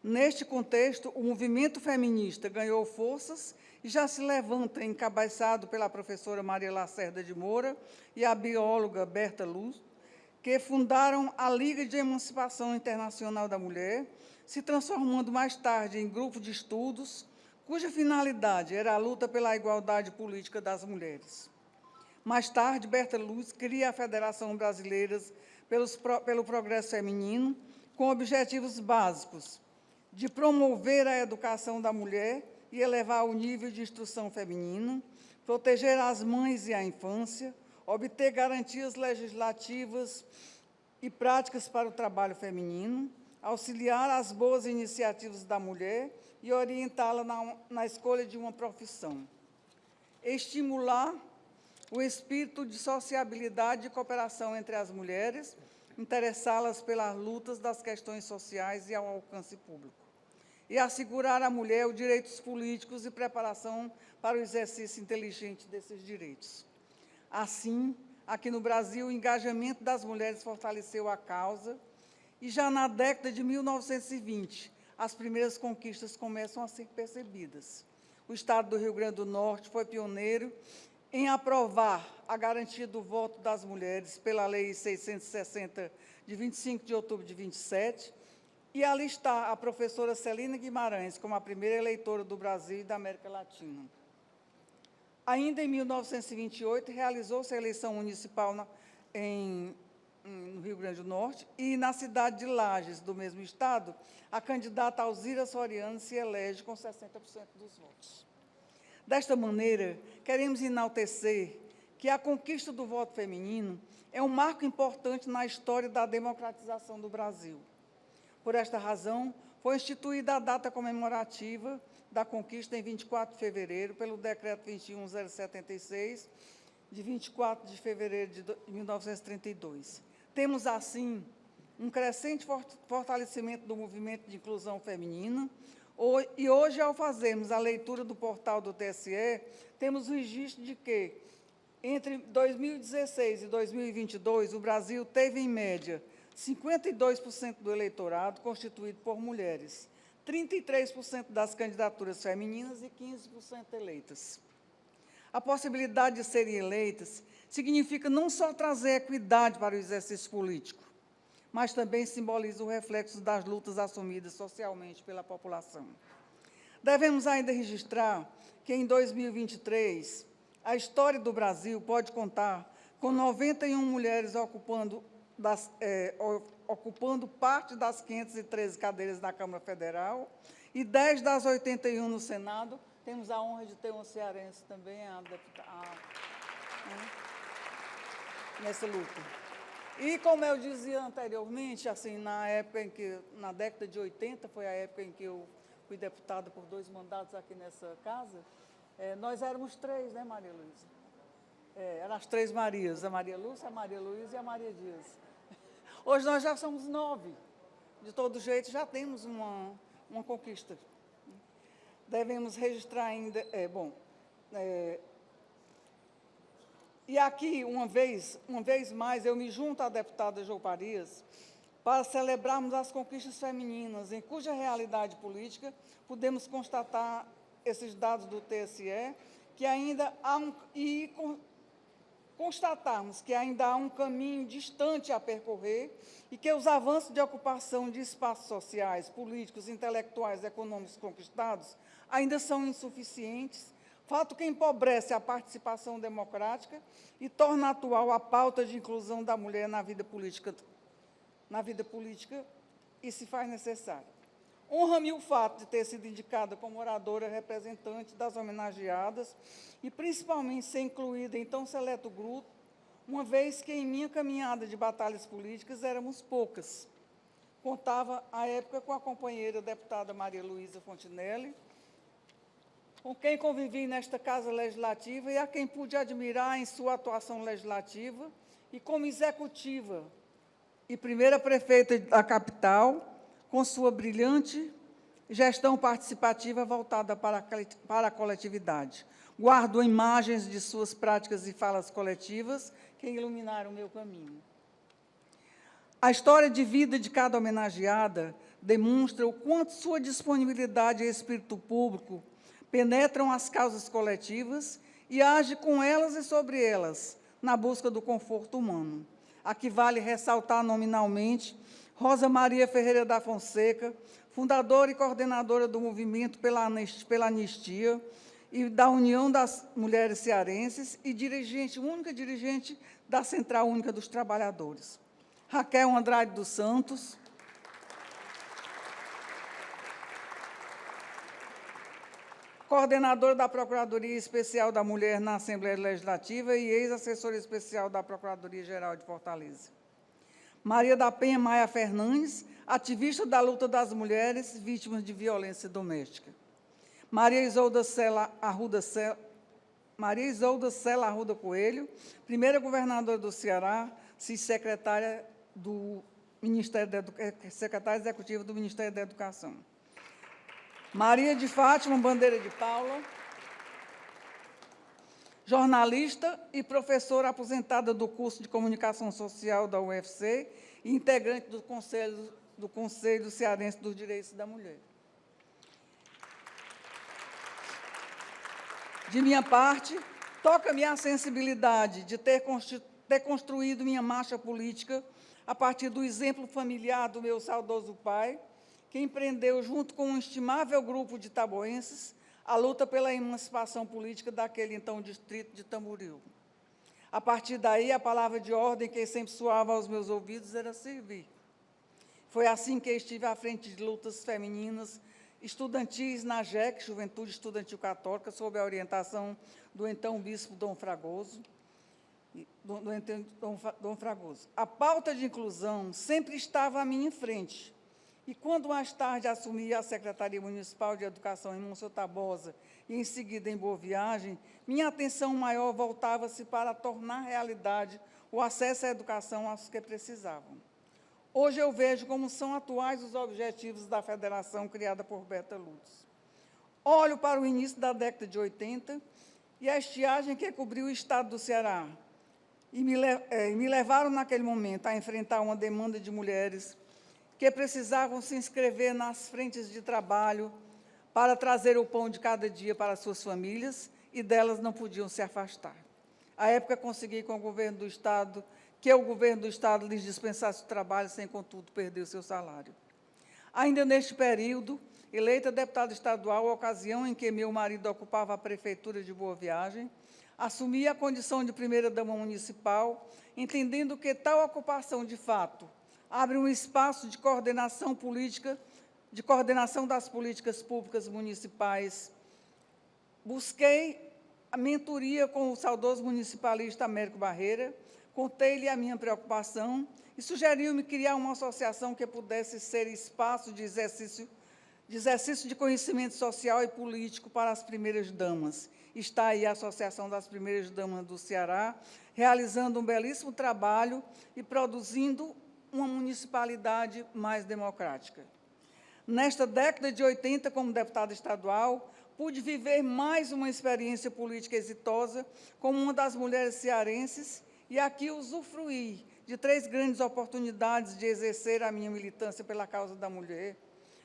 Neste contexto, o movimento feminista ganhou forças e já se levanta, encabeçado pela professora Maria Lacerda de Moura e a bióloga Berta Luz, que fundaram a Liga de Emancipação Internacional da Mulher, se transformando mais tarde em grupo de estudos, cuja finalidade era a luta pela igualdade política das mulheres. Mais tarde, Berta Luz cria a Federação Brasileira pelo Progresso Feminino, com objetivos básicos de promover a educação da mulher e elevar o nível de instrução feminina, proteger as mães e a infância, obter garantias legislativas e práticas para o trabalho feminino, auxiliar as boas iniciativas da mulher e orientá-la na escolha de uma profissão. Estimular o espírito de sociabilidade e cooperação entre as mulheres, interessá-las pelas lutas das questões sociais e ao alcance público. E assegurar à mulher os direitos políticos e preparação para o exercício inteligente desses direitos. Assim, aqui no Brasil, o engajamento das mulheres fortaleceu a causa e já na década de 1920, as primeiras conquistas começam a ser percebidas. O Estado do Rio Grande do Norte foi pioneiro em aprovar a garantia do voto das mulheres pela Lei 660, de 25 de outubro de 27, e ali está a professora Celina Guimarães, como a primeira eleitora do Brasil e da América Latina. Ainda em 1928, realizou-se a eleição municipal no Rio Grande do Norte, e na cidade de Lages, do mesmo estado, a candidata Alzira Soriano se elege com 60% dos votos. Desta maneira, queremos enaltecer que a conquista do voto feminino é um marco importante na história da democratização do Brasil. Por esta razão, foi instituída a data comemorativa da conquista em 24 de fevereiro, pelo Decreto 21.076, de 24 de fevereiro de 1932. Temos, assim, um crescente fortalecimento do movimento de inclusão feminina, e hoje, ao fazermos a leitura do portal do TSE, temos o registro de que, entre 2016 e 2022, o Brasil teve, em média, 52% do eleitorado constituído por mulheres, 33% das candidaturas femininas e 15% eleitas. A possibilidade de serem eleitas significa não só trazer equidade para o exercício político, mas também simboliza o reflexo das lutas assumidas socialmente pela população. Devemos ainda registrar que, em 2023, a história do Brasil pode contar com 91 mulheres ocupando parte das 513 cadeiras da Câmara Federal e 10 das 81 no Senado. Temos a honra de ter uma cearense também, a deputada. nessa luta. E, como eu dizia anteriormente, assim, na década de 80, foi a época em que eu fui deputada por 2 mandatos aqui nessa casa, nós éramos 3, né, Maria Luísa? Eram as 3 Marias, a Maria Lúcia, a Maria Luísa e a Maria Dias. Hoje nós já somos 9. De todo jeito, já temos uma conquista. Devemos registrar ainda... E aqui, uma vez mais, eu me junto à deputada Jo Farias para celebrarmos as conquistas femininas, em cuja realidade política podemos constatar esses dados do TSE, que ainda há constatarmos que ainda há um caminho distante a percorrer e que os avanços de ocupação de espaços sociais, políticos, intelectuais e econômicos conquistados ainda são insuficientes, fato que empobrece a participação democrática e torna atual a pauta de inclusão da mulher na vida política e se faz necessário. Honra-me o fato de ter sido indicada como oradora representante das homenageadas e, principalmente, ser incluída em tão seleto grupo, uma vez que, em minha caminhada de batalhas políticas, éramos poucas. Contava, à época, com a companheira deputada Maria Luísa Fontinelli, com quem convivi nesta Casa Legislativa e a quem pude admirar em sua atuação legislativa e como executiva e primeira prefeita da capital, com sua brilhante gestão participativa voltada para a coletividade. Guardo imagens de suas práticas e falas coletivas que iluminaram o meu caminho. A história de vida de cada homenageada demonstra o quanto sua disponibilidade e espírito público penetram as causas coletivas e age com elas e sobre elas, na busca do conforto humano. Aqui vale ressaltar nominalmente Rosa Maria Ferreira da Fonseca, fundadora e coordenadora do Movimento pela Anistia e da União das Mulheres Cearenses e única dirigente da Central Única dos Trabalhadores. Raquel Andrade dos Santos, coordenadora da Procuradoria Especial da Mulher na Assembleia Legislativa e ex-assessora especial da Procuradoria-Geral de Fortaleza. Maria da Penha Maia Fernandes, ativista da luta das mulheres vítimas de violência doméstica. Maria Isolda Sela Arruda Coelho, primeira governadora do Ceará, secretária executiva do Ministério da Educação. Maria de Fátima Bandeira de Paula, jornalista e professora aposentada do curso de Comunicação Social da UFC e integrante do Conselho Cearense dos Direitos da Mulher. De minha parte, toca-me a sensibilidade de ter construído minha marcha política a partir do exemplo familiar do meu saudoso pai, que empreendeu, junto com um estimável grupo de taboenses, a luta pela emancipação política daquele então distrito de Tamboril. A partir daí, a palavra de ordem que sempre soava aos meus ouvidos era servir. Foi assim que estive à frente de lutas femininas estudantis na JEC, Juventude Estudantil Católica, sob a orientação do então bispo Dom Fragoso. A pauta de inclusão sempre estava à minha frente. E, quando mais tarde assumi a Secretaria Municipal de Educação em Monsenhor Tabosa e, em seguida, em Boa Viagem, minha atenção maior voltava-se para tornar realidade o acesso à educação aos que precisavam. Hoje eu vejo como são atuais os objetivos da federação criada por Berta Lutz. Olho para o início da década de 80 e a estiagem que cobriu o estado do Ceará e me levaram, naquele momento, a enfrentar uma demanda de mulheres que precisavam se inscrever nas frentes de trabalho para trazer o pão de cada dia para suas famílias e delas não podiam se afastar. À época, consegui com o governo do Estado que o governo do Estado lhes dispensasse o trabalho sem, contudo, perder o seu salário. Ainda neste período, eleita deputada estadual, ocasião em que meu marido ocupava a prefeitura de Boa Viagem, assumi a condição de primeira-dama municipal, entendendo que tal ocupação, de fato, abre um espaço de coordenação política, de coordenação das políticas públicas municipais. Busquei a mentoria com o saudoso municipalista Américo Barreira, Contei-lhe a minha preocupação e sugeriu-me criar uma associação que pudesse ser espaço de exercício de conhecimento social e político para as primeiras damas. Está aí a Associação das Primeiras Damas do Ceará, realizando um belíssimo trabalho e produzindo uma municipalidade mais democrática. Nesta década de 80, como deputada estadual, pude viver mais uma experiência política exitosa como uma das mulheres cearenses e aqui usufruí de 3 grandes oportunidades de exercer a minha militância pela causa da mulher,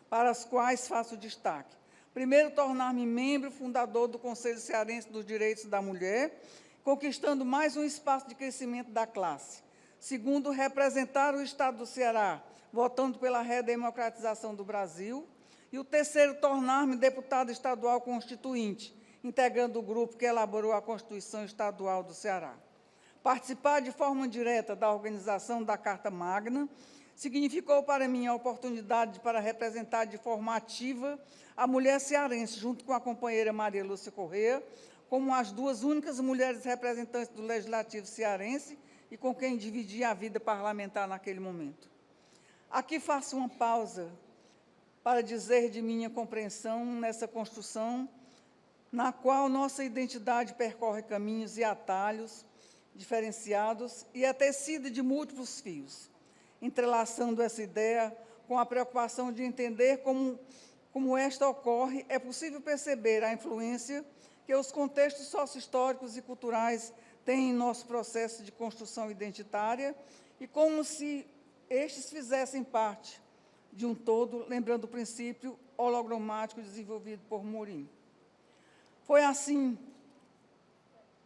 para as quais faço destaque. Primeiro, tornar-me membro fundador do Conselho Cearense dos Direitos da Mulher, conquistando mais um espaço de crescimento da classe. Segundo, representar o Estado do Ceará, votando pela redemocratização do Brasil. E o terceiro, tornar-me deputada estadual constituinte, integrando o grupo que elaborou a Constituição Estadual do Ceará. Participar de forma direta da organização da Carta Magna significou para mim a oportunidade para representar de forma ativa a mulher cearense, junto com a companheira Maria Lúcia Corrêa, como as 2 únicas mulheres representantes do Legislativo cearense e com quem dividia a vida parlamentar naquele momento. Aqui faço uma pausa para dizer de minha compreensão nessa construção, na qual nossa identidade percorre caminhos e atalhos diferenciados e é tecida de múltiplos fios. Entrelaçando essa ideia com a preocupação de entender como esta ocorre, é possível perceber a influência que os contextos socio-históricos e culturais têm em nosso processo de construção identitária e como se estes fizessem parte de um todo, lembrando o princípio hologramático desenvolvido por Mourin. Foi assim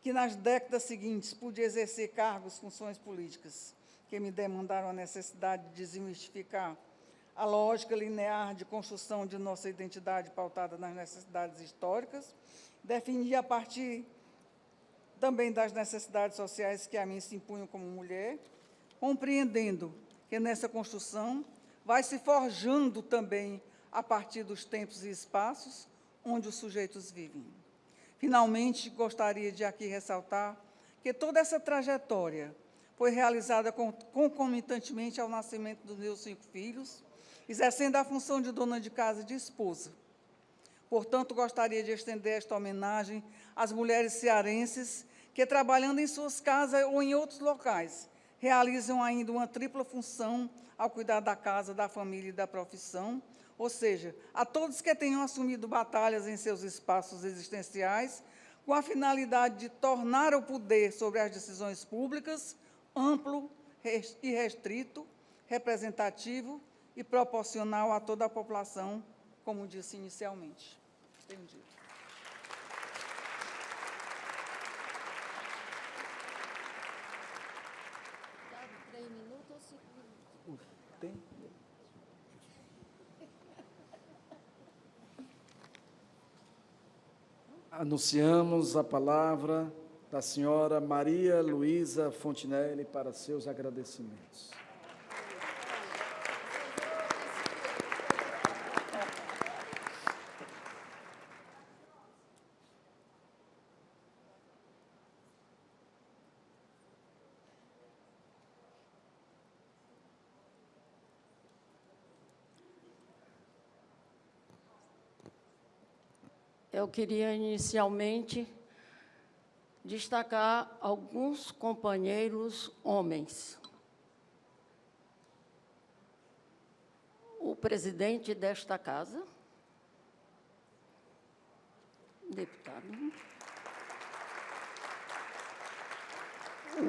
que, nas décadas seguintes, pude exercer cargos, funções políticas, que me demandaram a necessidade de desmistificar a lógica linear de construção de nossa identidade pautada nas necessidades históricas, definir a partir também das necessidades sociais que a mim se impunham como mulher, compreendendo que nessa construção vai se forjando também a partir dos tempos e espaços onde os sujeitos vivem. Finalmente, gostaria de aqui ressaltar que toda essa trajetória foi realizada concomitantemente ao nascimento dos meus 5 filhos, exercendo a função de dona de casa e de esposa. Portanto, gostaria de estender esta homenagem às mulheres cearenses que, trabalhando em suas casas ou em outros locais, realizam ainda uma tripla função ao cuidar da casa, da família e da profissão, ou seja, a todos que tenham assumido batalhas em seus espaços existenciais, com a finalidade de tornar o poder sobre as decisões públicas amplo e restrito, representativo e proporcional a toda a população, como disse inicialmente. Entendi. Dado 3 minutos ou 5 minutos? Tem? Anunciamos a palavra da senhora Maria Luísa Fontinelli para seus agradecimentos. Eu queria, inicialmente, destacar alguns companheiros homens. O presidente desta casa, deputado,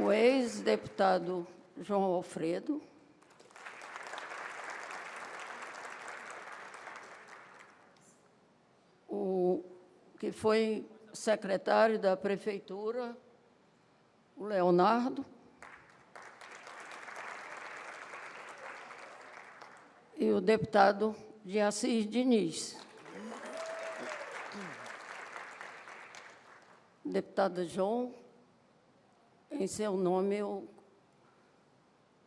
o ex-deputado João Alfredo, que foi secretário da Prefeitura, o Leonardo, e o deputado de Assis Diniz. Deputada João, em seu nome, eu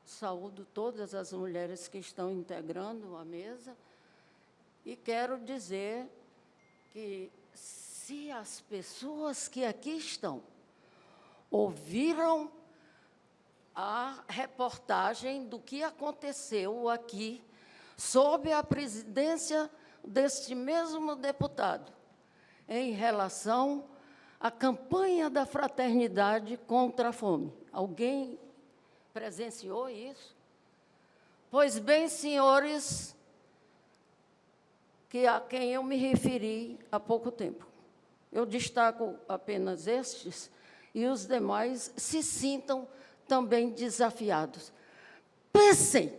saúdo todas as mulheres que estão integrando a mesa e quero dizer que, se as pessoas que aqui estão ouviram a reportagem do que aconteceu aqui, sob a presidência deste mesmo deputado, em relação à campanha da fraternidade contra a fome. Alguém presenciou isso? Pois bem, senhores, a quem eu me referi há pouco tempo. Eu destaco apenas estes, e os demais se sintam também desafiados. Pensem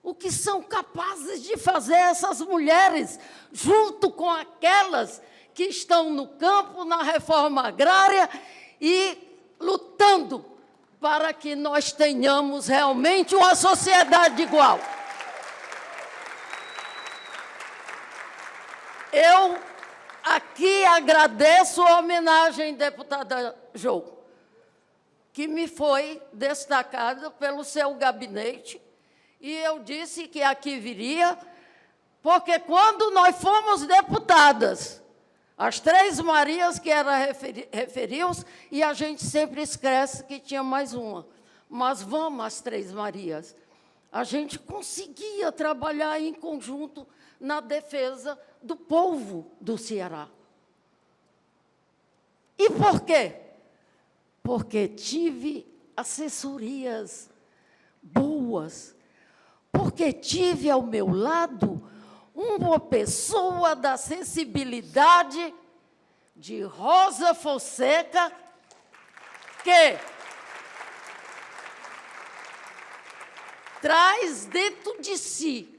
o que são capazes de fazer essas mulheres, junto com aquelas que estão no campo, na reforma agrária, e lutando para que nós tenhamos realmente uma sociedade igual. Eu aqui agradeço a homenagem, deputada Jo, que me foi destacada pelo seu gabinete, e eu disse que aqui viria, porque quando nós fomos deputadas, as Três Marias que era referiu-se, e a gente sempre esquece que tinha mais uma, mas vamos às Três Marias. A gente conseguia trabalhar em conjunto na defesa do povo do Ceará. E por quê? Porque tive assessorias boas, porque tive ao meu lado uma pessoa da sensibilidade de Rosa Fonseca, que traz dentro de si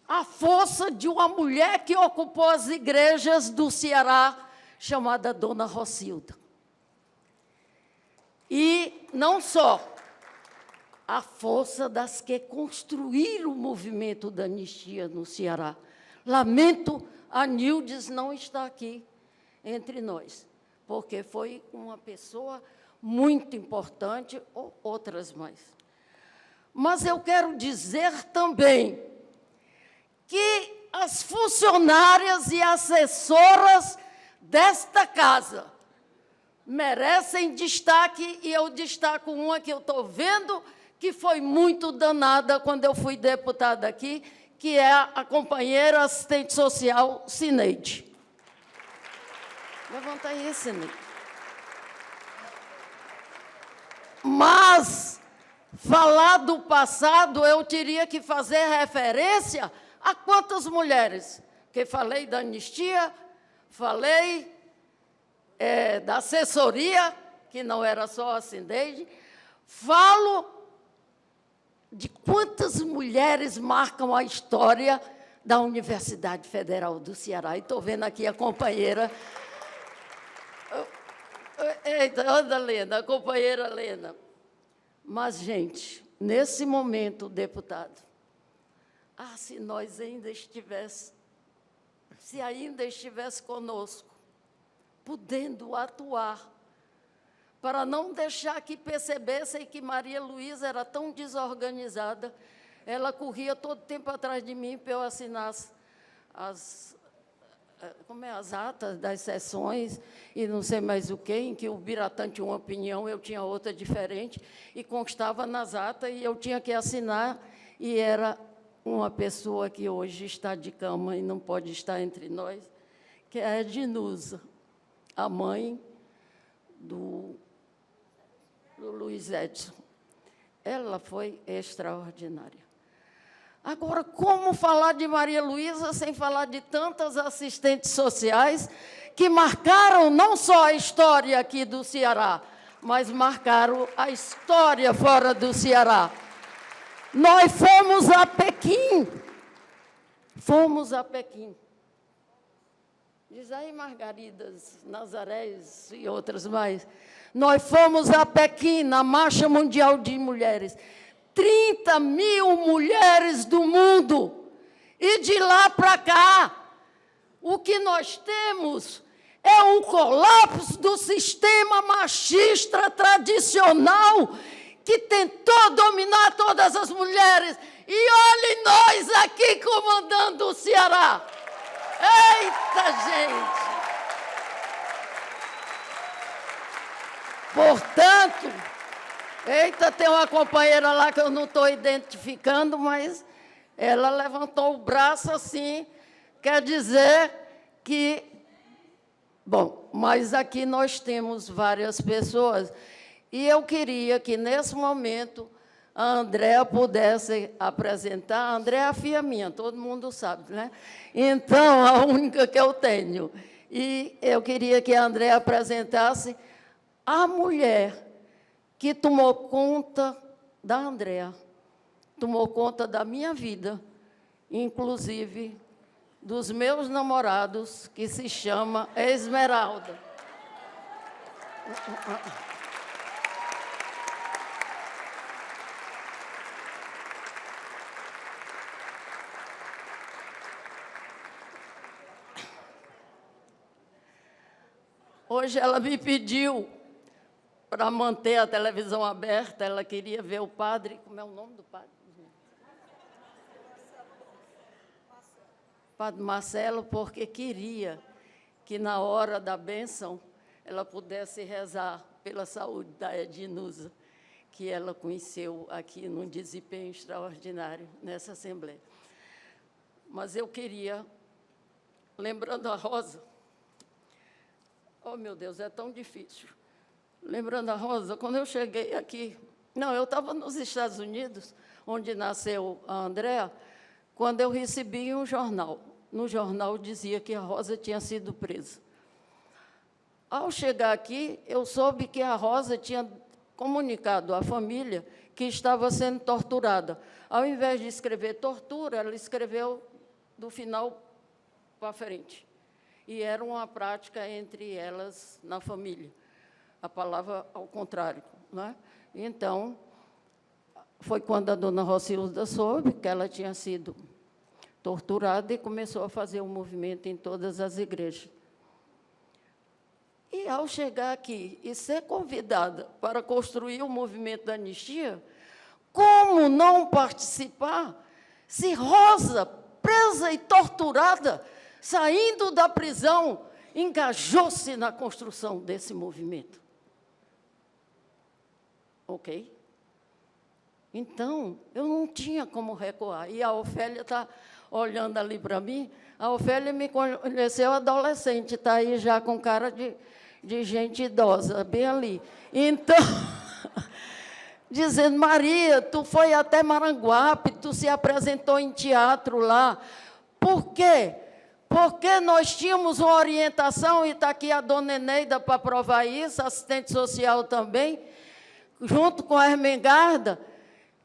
a força de uma mulher que ocupou as igrejas do Ceará, chamada Dona Rocilda. E não só a força das que construíram o movimento da anistia no Ceará. Lamento, a Nildes não está aqui entre nós, porque foi uma pessoa muito importante, ou outras mais. Mas eu quero dizer também que as funcionárias e assessoras desta casa merecem destaque, e eu destaco uma que eu estou vendo, que foi muito danada quando eu fui deputada aqui, que é a companheira assistente social Cineide. Levanta aí, Cineide. Mas, falar do passado, eu teria que fazer referência a quantas mulheres? Porque falei da anistia, falei da assessoria, que não era só a Cineide, falo de quantas mulheres marcam a história da Universidade Federal do Ceará. E estou vendo aqui a companheira... Eita, anda, Lena, a companheira Lena. Mas, gente, nesse momento, deputado, se nós ainda estivesse, se ainda estivesse conosco, podendo atuar, para não deixar que percebessem que Maria Luísa era tão desorganizada, ela corria todo tempo atrás de mim para eu assinar as atas das sessões e não sei mais o quê, em que o Biratã tinha uma opinião, eu tinha outra diferente, e constava nas atas, e eu tinha que assinar, e era uma pessoa que hoje está de cama e não pode estar entre nós, que é a Ednusa, a mãe do Luiz Edson. Ela foi extraordinária. Agora, como falar de Maria Luísa sem falar de tantas assistentes sociais que marcaram não só a história aqui do Ceará, mas marcaram a história fora do Ceará. Nós fomos a Pequim. Fomos a Pequim. Diz aí, Margaridas, Nazarés e outras mais. Nós fomos a Pequim, na Marcha Mundial de Mulheres. 30 mil mulheres do mundo. E de lá para cá, o que nós temos é um colapso do sistema machista tradicional que tentou dominar todas as mulheres. E olhem nós aqui comandando o Ceará. Eita, gente! Portanto, Eita, tem uma companheira lá que eu não estou identificando, mas ela levantou o braço assim, quer dizer que... Bom, mas aqui nós temos várias pessoas, e eu queria que, nesse momento, a Andréa pudesse apresentar. A Andréa é a filha minha, todo mundo sabe, né? Então, a única que eu tenho. E eu queria que a Andréa apresentasse a mulher que tomou conta da Andréa, tomou conta da minha vida, inclusive dos meus namorados, que se chama Esmeralda. Hoje ela me pediu para manter a televisão aberta, ela queria ver o padre. Como é o nome do padre? Padre Marcelo, porque queria que, na hora da bênção, ela pudesse rezar pela saúde da Ednusa, que ela conheceu aqui num desempenho extraordinário nessa Assembleia. Mas eu queria, lembrando a Rosa, oh, meu Deus, é tão difícil. Lembrando a Rosa, quando eu cheguei aqui, não, eu estava nos Estados Unidos, onde nasceu a Andréa, quando eu recebi um jornal. No jornal dizia que a Rosa tinha sido presa. Ao chegar aqui, eu soube que a Rosa tinha comunicado à família que estava sendo torturada. Ao invés de escrever tortura, ela escreveu do final para frente. E era uma prática entre elas na família. A palavra ao contrário, né? Então, foi quando a dona Rocilda soube que ela tinha sido torturada e começou a fazer um movimento em todas as igrejas. E, ao chegar aqui e ser convidada para construir o movimento da anistia, como não participar se Rosa, presa e torturada, saindo da prisão, engajou-se na construção desse movimento? Ok? Então, eu não tinha como recuar. E a Ofélia está olhando ali para mim. A Ofélia me conheceu adolescente, está aí já com cara de gente idosa, bem ali. Então, dizendo, Maria, tu foi até Maranguape, tu se apresentou em teatro lá. Por quê? Porque nós tínhamos uma orientação, e está aqui a dona Eneida para provar isso, assistente social também, junto com a Ermengarda,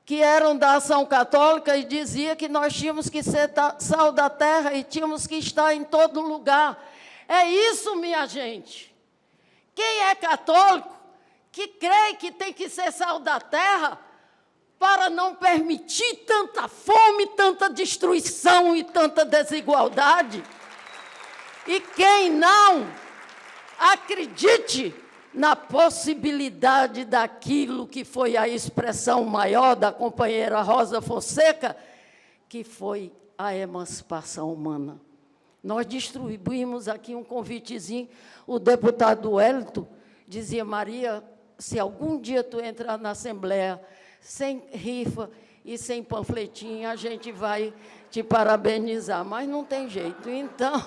que eram da Ação Católica, e dizia que nós tínhamos que ser sal da terra e tínhamos que estar em todo lugar. É isso, minha gente. Quem é católico, que crê que tem que ser sal da terra, para não permitir tanta fome, tanta destruição e tanta desigualdade. E quem não acredite na possibilidade daquilo que foi a expressão maior da companheira Rosa Fonseca, que foi a emancipação humana. Nós distribuímos aqui um convitezinho, o deputado Wellington dizia, Maria, se algum dia tu entrar na Assembleia sem rifa e sem panfletinho, a gente vai te parabenizar, mas não tem jeito. Então,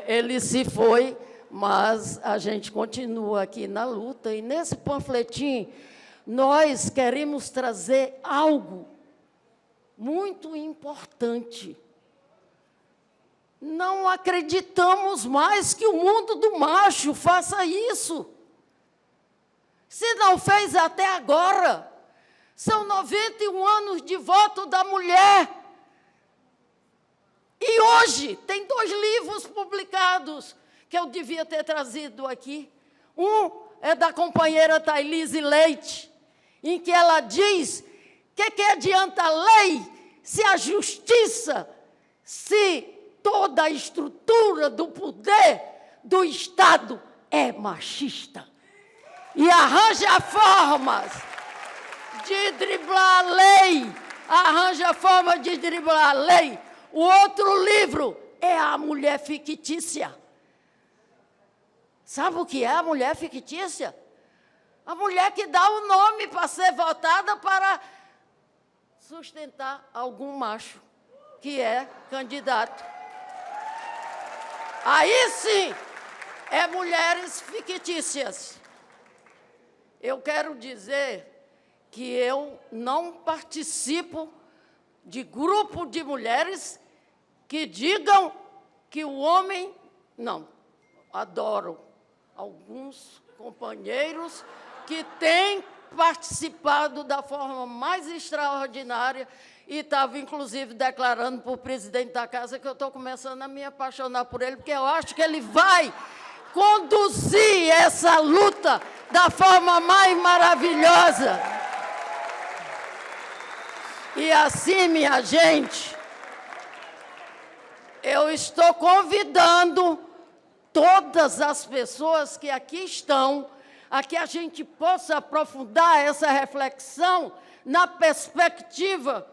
ele se foi, mas a gente continua aqui na luta, e nesse panfletinho nós queremos trazer algo muito importante. Não acreditamos mais que o mundo do macho faça isso. Se não fez até agora, são 91 anos de voto da mulher. E hoje tem 2 livros publicados que eu devia ter trazido aqui. Um é da companheira Thailise Leite, em que ela diz que adianta a lei se a justiça, se toda a estrutura do poder do Estado é machista. E arranja formas de driblar a lei, arranja forma de driblar a lei. O outro livro é a mulher fictícia. Sabe o que é a mulher fictícia? A mulher que dá o nome para ser votada para sustentar algum macho que é candidato. Aí sim, é mulheres fictícias. Eu quero dizer que eu não participo de grupo de mulheres que digam que o homem... Não, adoro alguns companheiros que têm participado da forma mais extraordinária e estava, inclusive, declarando para o presidente da casa que eu estou começando a me apaixonar por ele, porque eu acho que ele vai conduzir essa luta da forma mais maravilhosa. E assim, minha gente, eu estou convidando todas as pessoas que aqui estão a que a gente possa aprofundar essa reflexão na perspectiva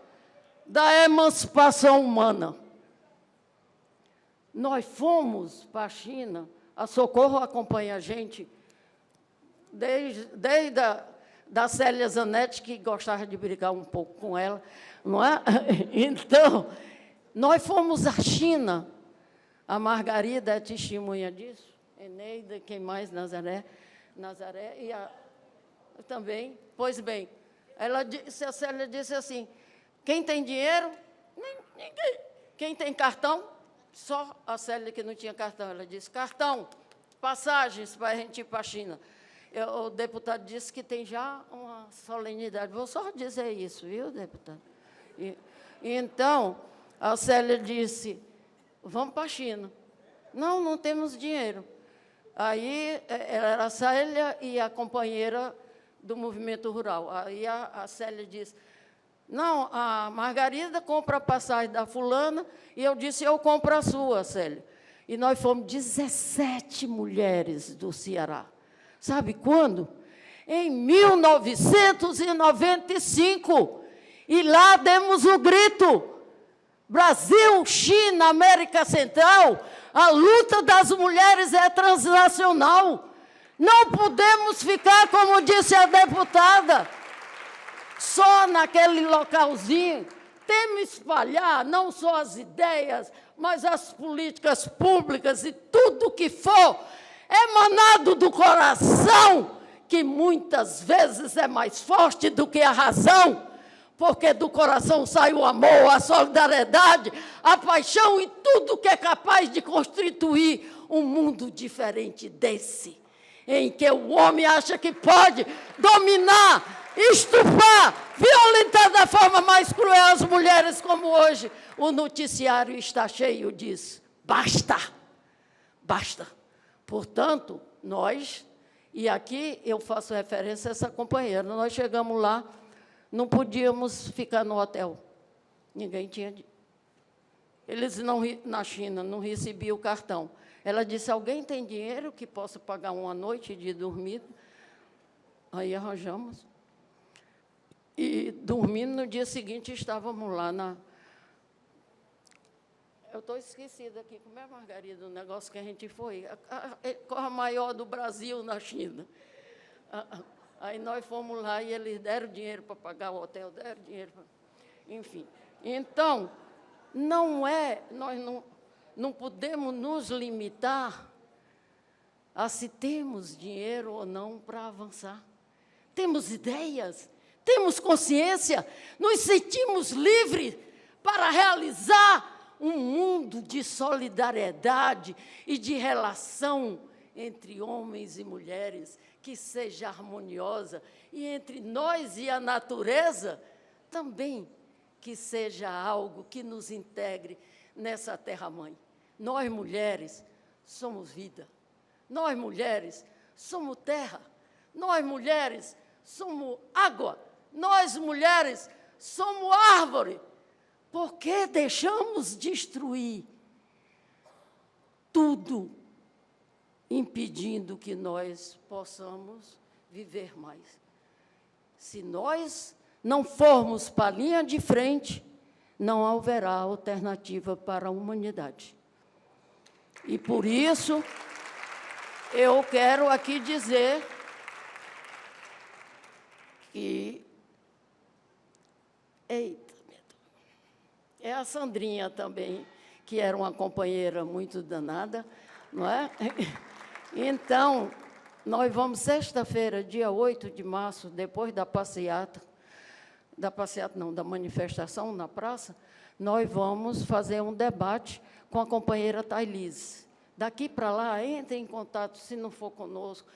da emancipação humana. Nós fomos para a China, a Socorro acompanha a gente, desde da Célia Zanetti, que gostava de brigar um pouco com ela, não é? Então, nós fomos à China, a Margarida é testemunha disso, Eneida, quem mais? Nazaré, e também, pois bem, a Célia disse assim, quem tem dinheiro? Ninguém. Quem tem cartão? Só a Célia que não tinha cartão. Ela disse, cartão, passagens para a gente ir para a China. O deputado disse que tem já uma solenidade. Vou só dizer isso, viu, deputado? Então, a Célia disse, vamos para a China. Não temos dinheiro. Aí, era a Célia e a companheira do movimento rural. Aí, a Célia disse, não, a Margarida compra a passagem da fulana, e eu disse, eu compro a sua, Célia. E nós fomos 17 mulheres do Ceará. Sabe quando? Em 1995. E lá demos o grito. Brasil, China, América Central, a luta das mulheres é transnacional. Não podemos ficar, como disse a deputada, só naquele localzinho. Temos que espalhar não só as ideias, mas as políticas públicas e tudo que for emanado do coração, que muitas vezes é mais forte do que a razão, porque do coração sai o amor, a solidariedade, a paixão e tudo que é capaz de constituir um mundo diferente desse, em que o homem acha que pode dominar, estuprar, violentar da forma mais cruel as mulheres, como hoje o noticiário está cheio disso. Basta, basta. Portanto, nós, e aqui eu faço referência a essa companheira, nós chegamos lá, não podíamos ficar no hotel. Ninguém tinha... Eles não, na China, não recebiam o cartão. Ela disse, alguém tem dinheiro que possa pagar uma noite de dormir? Aí arranjamos. E, dormindo, no dia seguinte, estávamos lá na... Eu estou esquecida aqui, como é, Margarida, o negócio que a gente foi? A maior do Brasil na China. Aí nós fomos lá e eles deram dinheiro para pagar o hotel, deram dinheiro para... Enfim. Então, nós não podemos nos limitar a se temos dinheiro ou não para avançar. Temos ideias, temos consciência, nos sentimos livres para realizar um mundo de solidariedade e de relação entre homens e mulheres que seja harmoniosa, e entre nós e a natureza também que seja algo que nos integre nessa terra-mãe. Nós, mulheres, somos vida. Nós, mulheres, somos terra. Nós, mulheres, somos água. Nós, mulheres, somos árvore. Por que deixamos destruir tudo, impedindo que nós possamos viver mais? Se nós não formos para a linha de frente, não haverá alternativa para a humanidade. E, por isso, eu quero aqui dizer Eita, é a Sandrinha também, que era uma companheira muito danada, não é? Então, nós vamos sexta-feira, dia 8 de março, depois da da manifestação na praça, nós vamos fazer um debate com a companheira Thailise. Daqui para lá, entre em contato, se não for conosco,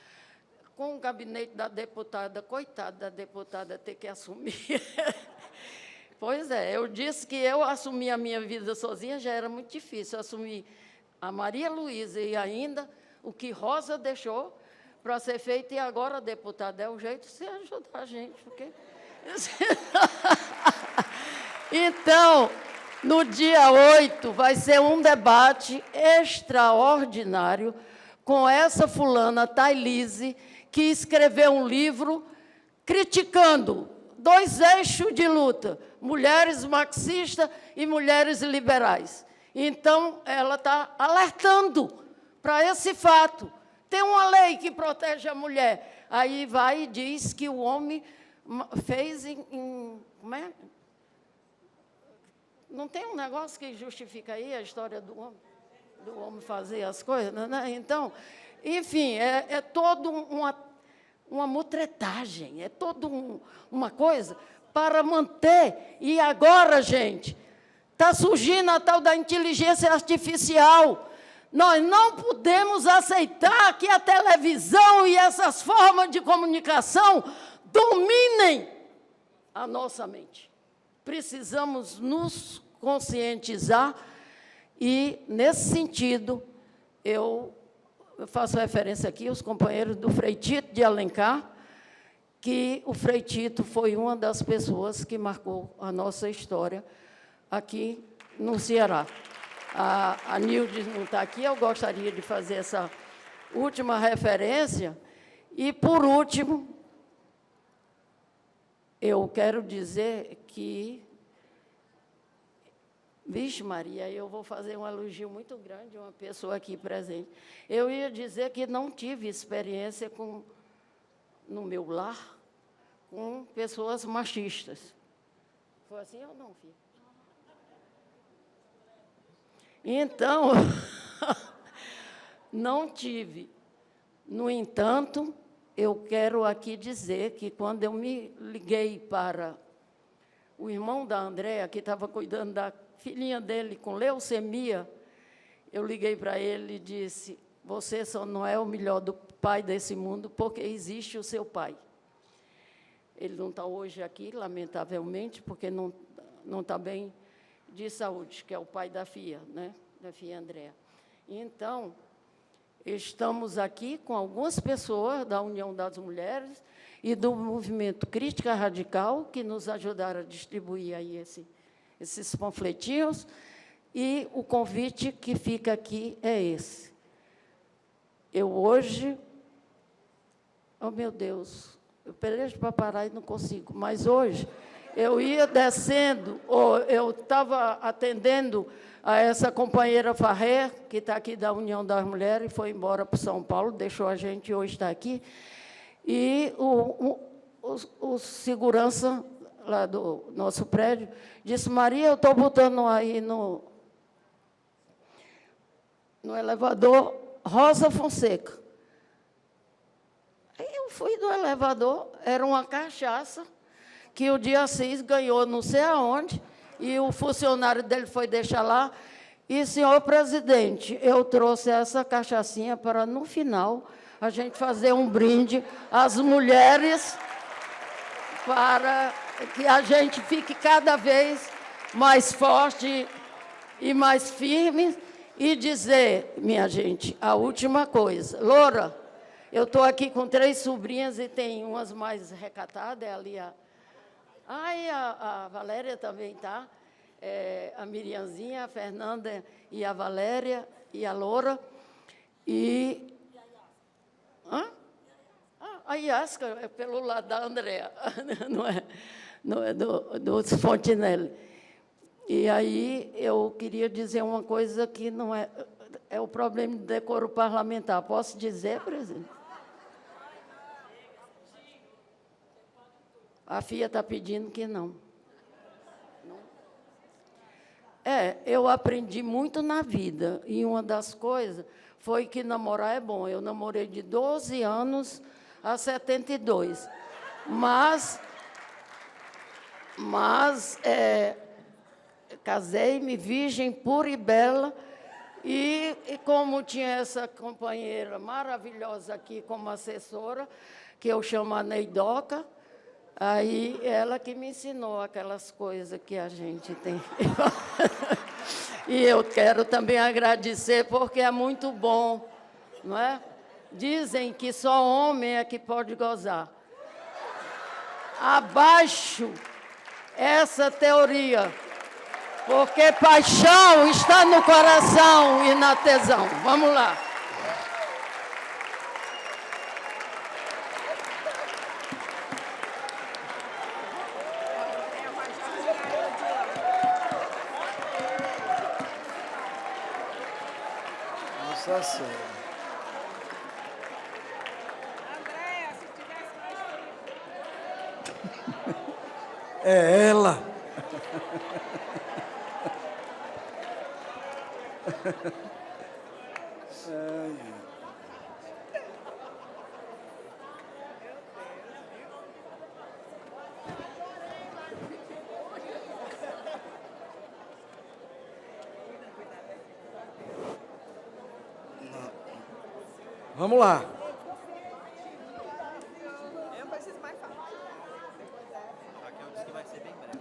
com o gabinete da deputada. Coitada da deputada ter que assumir. Pois é, eu disse que eu assumir a minha vida sozinha já era muito difícil. Eu assumi a Maria Luísa e ainda o que Rosa deixou para ser feito, e agora, deputada, é o jeito de você ajudar a gente. Porque... Então, no dia 8, vai ser um debate extraordinário com essa fulana Thailise, que escreveu um livro criticando 2 eixos de luta, mulheres marxistas e mulheres liberais. Então, ela está alertando para esse fato. Tem uma lei que protege a mulher. Aí vai e diz que o homem fez como é? Não tem um negócio que justifica aí a história do homem fazer as coisas, né? Então, enfim, é toda uma mutretagem, é toda uma coisa para manter. E agora, gente, está surgindo a tal da inteligência artificial. Nós não podemos aceitar que a televisão e essas formas de comunicação dominem a nossa mente. Precisamos nos conscientizar e, nesse sentido, eu faço referência aqui aos companheiros do Frei Tito de Alencar, que o Frei Tito foi uma das pessoas que marcou a nossa história aqui no Ceará. A Nilde não está aqui, eu gostaria de fazer essa última referência. E, por último, eu quero dizer que, vixe Maria, eu vou fazer um elogio muito grande a uma pessoa aqui presente. Eu ia dizer que não tive experiência no meu lar com pessoas machistas. Foi assim ou não, filho? Então, não tive. No entanto, eu quero aqui dizer que, quando eu me liguei para o irmão da Andréa, que estava cuidando da filhinha dele com leucemia, eu liguei para ele e disse: você só não é o melhor do pai desse mundo, porque existe o seu pai. Ele não está hoje aqui, lamentavelmente, porque não está bem de saúde, que é o pai da filha, né? Da filha Andréa. Então, estamos aqui com algumas pessoas da União das Mulheres e do Movimento Crítica Radical, que nos ajudaram a distribuir aí esses panfletinhos, e o convite que fica aqui é esse. Eu hoje, oh meu Deus, eu pelejo para parar e não consigo, mas hoje eu ia descendo, eu estava atendendo a essa companheira Farré, que está aqui da União das Mulheres, e foi embora para São Paulo, deixou a gente, hoje está aqui, e o segurança lá do nosso prédio disse: Maria, eu estou botando aí no elevador Rosa Fonseca. Aí eu fui do elevador, era uma cachaça que o Diassis ganhou não sei aonde, e o funcionário dele foi deixar lá. E, senhor presidente, eu trouxe essa cachaçinha para, no final, a gente fazer um brinde às mulheres, para que a gente fique cada vez mais forte e mais firme. E dizer, minha gente, a última coisa. Loura, eu estou aqui com 3 sobrinhas e tem umas mais recatadas, é ali a Valéria também está, a Miriamzinha, a Fernanda e a Valéria e a Loura. E a Iasca é pelo lado da Andréa, não é do Fontinelli. E aí eu queria dizer uma coisa que não é o problema de decoro parlamentar. Posso dizer, presidente? A FIA está pedindo que não. Eu aprendi muito na vida, e uma das coisas foi que namorar é bom. Eu namorei de 12 anos a 72, mas casei-me virgem, pura e bela, e como tinha essa companheira maravilhosa aqui como assessora, que eu chamo a Neidoca, aí ela que me ensinou aquelas coisas que a gente tem. E eu quero também agradecer, porque é muito bom, não é? Dizem que só homem é que pode gozar. Abaixo essa teoria, porque paixão está no coração e na tesão. Vamos lá. Nossa Senhora. Andréia, se tivesse mais tempo. É ela. Vamos lá. Eu preciso mais falar. Raquel disse que vai ser bem breve.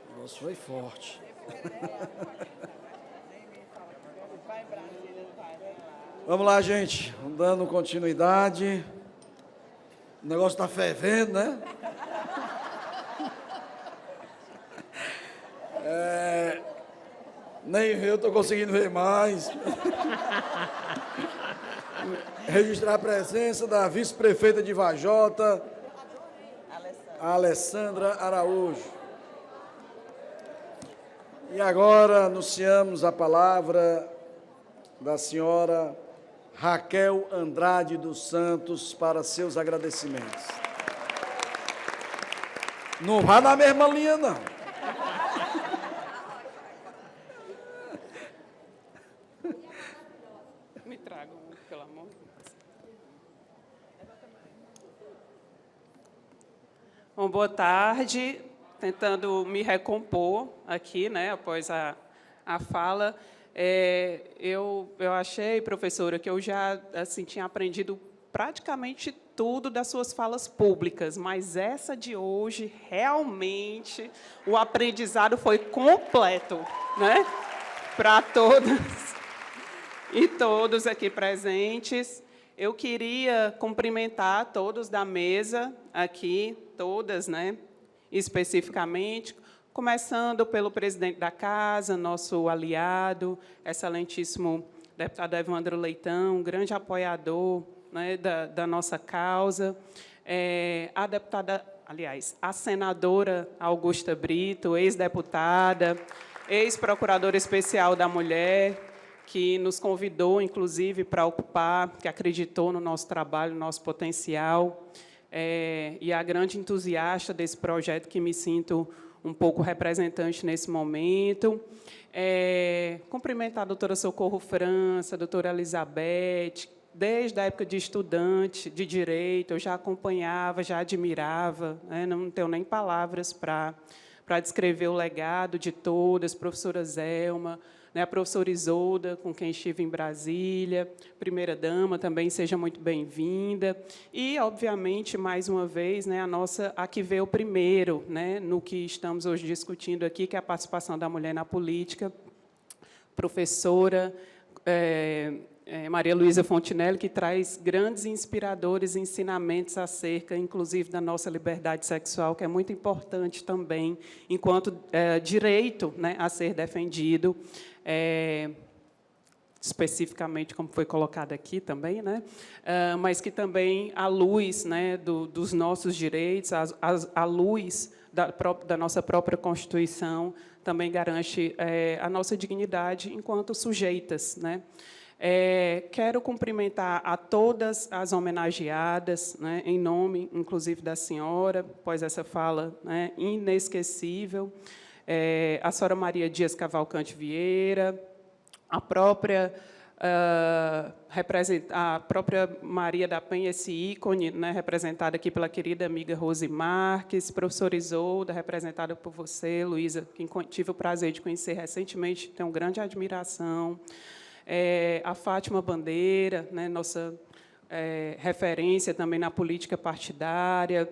O negócio foi forte. Vai em Brasília, vai lá. Vamos lá, gente. Dando continuidade. O negócio está fervendo, né? Nem eu estou conseguindo ver mais. Registrar a presença da vice-prefeita de Vajota, Alessandra Araújo. E agora anunciamos a palavra da senhora Raquel Andrade dos Santos para seus agradecimentos. Não vá na mesma linha, não. Me tragam, pelo amor de Deus. Bom, boa tarde. Tentando me recompor aqui, né, após a fala. Eu achei, professora, que eu já assim, tinha aprendido praticamente tudo das suas falas públicas, mas essa de hoje, realmente, o aprendizado foi completo, né, para todas e todos aqui presentes. Eu queria cumprimentar todos da mesa aqui, todas, né, especificamente, começando pelo presidente da casa, nosso aliado, excelentíssimo deputado Evandro Leitão, grande apoiador, né, da nossa causa, a deputada, aliás, a senadora Augusta Brito, ex-deputada, ex-procuradora especial da mulher, que nos convidou, inclusive, para ocupar, que acreditou no nosso trabalho, no nosso potencial, e a grande entusiasta desse projeto, que me sinto um pouco representante nesse momento. Cumprimentar a doutora Socorro França, a doutora Elizabeth, desde a época de estudante de Direito, eu já acompanhava, já admirava, né, não tenho nem palavras para descrever o legado de todas, professora Zelma, né, a professora Isolda, com quem estive em Brasília, primeira-dama, também seja muito bem-vinda. E, obviamente, mais uma vez, né, a que veio primeiro, né, no que estamos hoje discutindo aqui, que é a participação da mulher na política, professora Maria Luísa Fontinelli, que traz grandes e inspiradores ensinamentos acerca, inclusive, da nossa liberdade sexual, que é muito importante também, enquanto direito, né, a ser defendido, especificamente, como foi colocado aqui também, né, mas que também, à luz, né, dos nossos direitos, à luz da nossa própria Constituição, também garante a nossa dignidade enquanto sujeitas, né. Quero cumprimentar a todas as homenageadas, né, em nome, inclusive, da senhora, após essa fala, né, inesquecível, a senhora Maria Dias Cavalcante Vieira, a própria Maria da Penha, esse ícone, né, representada aqui pela querida amiga Rose Marques, professora Isolda, representada por você, Luísa, que tive o prazer de conhecer recentemente, tenho grande admiração, a Fátima Bandeira, né, nossa referência também na política partidária,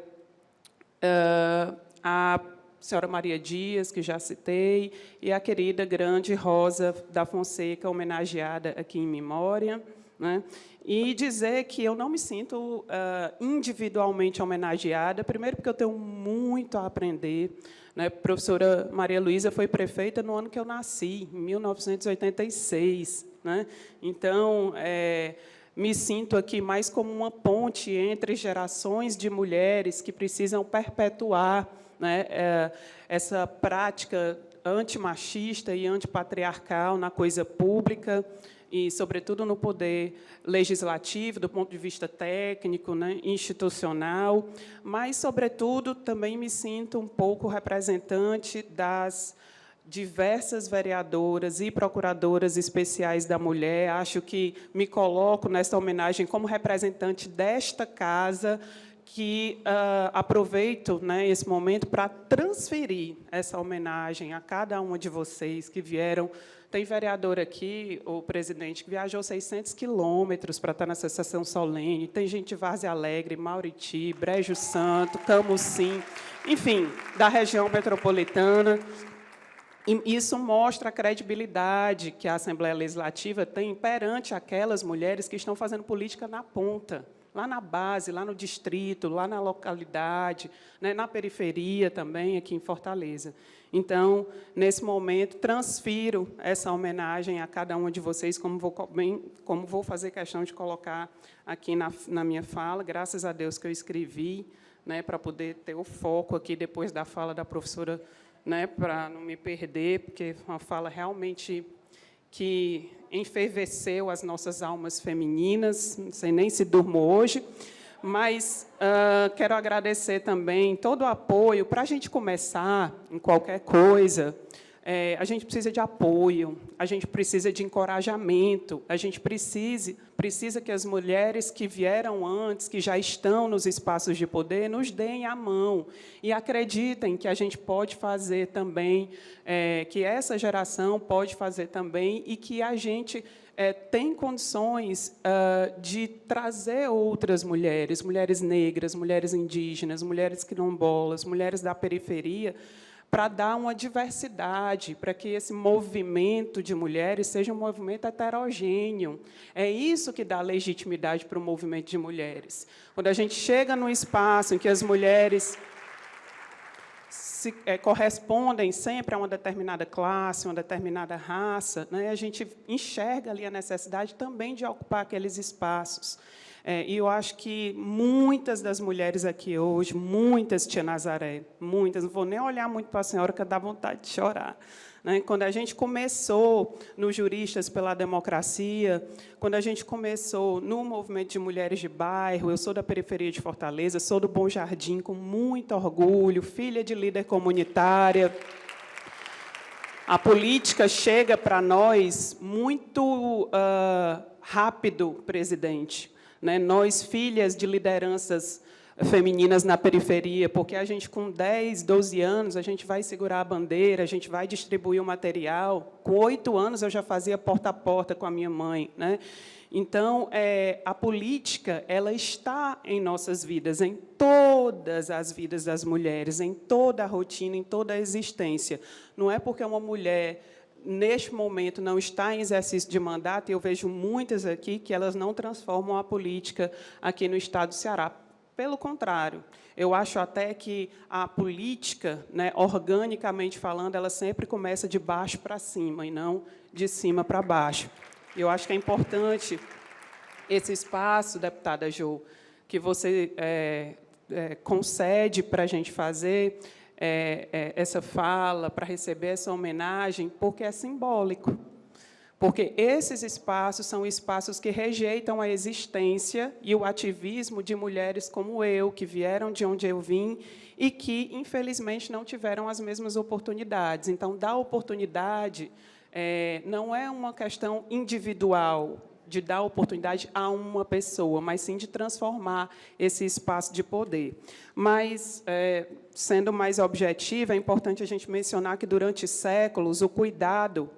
a senhora Maria Dias, que já citei, e a querida grande Rosa da Fonseca, homenageada aqui em memória, né? E dizer que eu não me sinto individualmente homenageada, primeiro porque eu tenho muito a aprender, né? A professora Maria Luísa foi prefeita no ano que eu nasci, em 1986, né? Então, me sinto aqui mais como uma ponte entre gerações de mulheres que precisam perpetuar, né, essa prática antimachista e antipatriarcal na coisa pública e, sobretudo, no poder legislativo, do ponto de vista técnico, né, institucional, mas, sobretudo, também me sinto um pouco representante das diversas vereadoras e procuradoras especiais da mulher. Acho que me coloco nesta homenagem como representante desta casa, que aproveito, né, esse momento para transferir essa homenagem a cada uma de vocês que vieram. Tem vereador aqui, o presidente, que viajou 600 quilômetros para estar nessa sessão solene. Tem gente de Várzea Alegre, Mauriti, Brejo Santo, Camusim, enfim, da região metropolitana. E isso mostra a credibilidade que a Assembleia Legislativa tem perante aquelas mulheres que estão fazendo política na ponta, lá na base, lá no distrito, lá na localidade, né, na periferia também, aqui em Fortaleza. Então, nesse momento, transfiro essa homenagem a cada uma de vocês, como vou fazer questão de colocar aqui na minha fala, graças a Deus que eu escrevi, né, para poder ter o foco aqui depois da fala da professora, né, para não me perder, porque é uma fala realmente que enferveceu as nossas almas femininas, não sei nem se durmo hoje, mas quero agradecer também todo o apoio. Para a gente começar em qualquer coisa, a gente precisa de apoio, a gente precisa de encorajamento, a gente precisa que as mulheres que vieram antes, que já estão nos espaços de poder, nos deem a mão e acreditem que a gente pode fazer também, que essa geração pode fazer também e que a gente tem condições de trazer outras mulheres, mulheres negras, mulheres indígenas, mulheres quilombolas, mulheres da periferia, para dar uma diversidade, para que esse movimento de mulheres seja um movimento heterogêneo. É isso que dá legitimidade para o movimento de mulheres. Quando a gente chega num espaço em que as mulheres correspondem sempre a uma determinada classe, uma determinada raça, né, a gente enxerga ali a necessidade também de ocupar aqueles espaços. E eu acho que muitas das mulheres aqui hoje, muitas, tia Nazaré, muitas, não vou nem olhar muito para a senhora, que dá vontade de chorar. Né? Quando a gente começou nos Juristas pela Democracia, quando a gente começou no movimento de mulheres de bairro, eu sou da periferia de Fortaleza, sou do Bom Jardim, com muito orgulho, filha de líder comunitária. A política chega para nós muito rápido, presidente. Né? Nós, filhas de lideranças femininas na periferia, porque a gente, com 10, 12 anos, a gente vai segurar a bandeira, a gente vai distribuir o material. Com 8 anos, eu já fazia porta a porta com a minha mãe. Né? Então, a política ela está em nossas vidas, em todas as vidas das mulheres, em toda a rotina, em toda a existência. Não é porque uma mulher neste momento, não está em exercício de mandato, e eu vejo muitas aqui que elas não transformam a política aqui no Estado do Ceará. Pelo contrário, eu acho até que a política, né, organicamente falando, ela sempre começa de baixo para cima, e não de cima para baixo. Eu acho que é importante esse espaço, deputada Jo, que você concede para a gente fazer, essa fala, para receber essa homenagem, porque é simbólico. porque esses espaços são espaços que rejeitam a existência e o ativismo de mulheres como eu, que vieram de onde eu vim e que, infelizmente, não tiveram as mesmas oportunidades. Então, dar oportunidade não é uma questão individual, de dar oportunidade a uma pessoa, mas sim de transformar esse espaço de poder. Mas, sendo mais objetiva, é importante a gente mencionar que, durante séculos, o cuidado,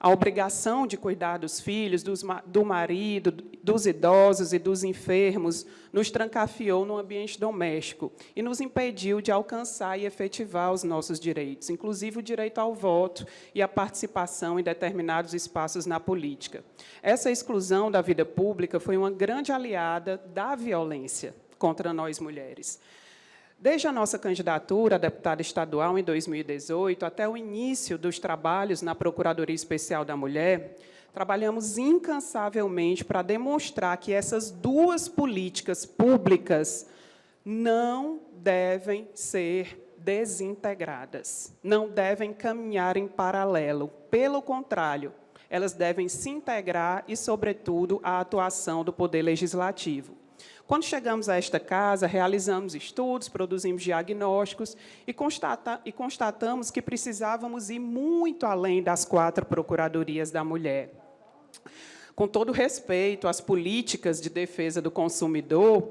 a obrigação de cuidar dos filhos, do marido, dos idosos e dos enfermos, nos trancafiou no ambiente doméstico e nos impediu de alcançar e efetivar os nossos direitos, inclusive o direito ao voto e à participação em determinados espaços na política. Essa exclusão da vida pública foi uma grande aliada da violência contra nós, mulheres. Desde a nossa candidatura a deputada estadual em 2018 até o início dos trabalhos na Procuradoria Especial da Mulher, trabalhamos incansavelmente para demonstrar que essas duas políticas públicas não devem ser desintegradas, não devem caminhar em paralelo. Pelo contrário, elas devem se integrar e, sobretudo, à atuação do Poder Legislativo. Quando chegamos a esta casa, realizamos estudos, produzimos diagnósticos e constatamos que precisávamos ir muito além das 4 procuradorias da mulher. Com todo respeito às políticas de defesa do consumidor,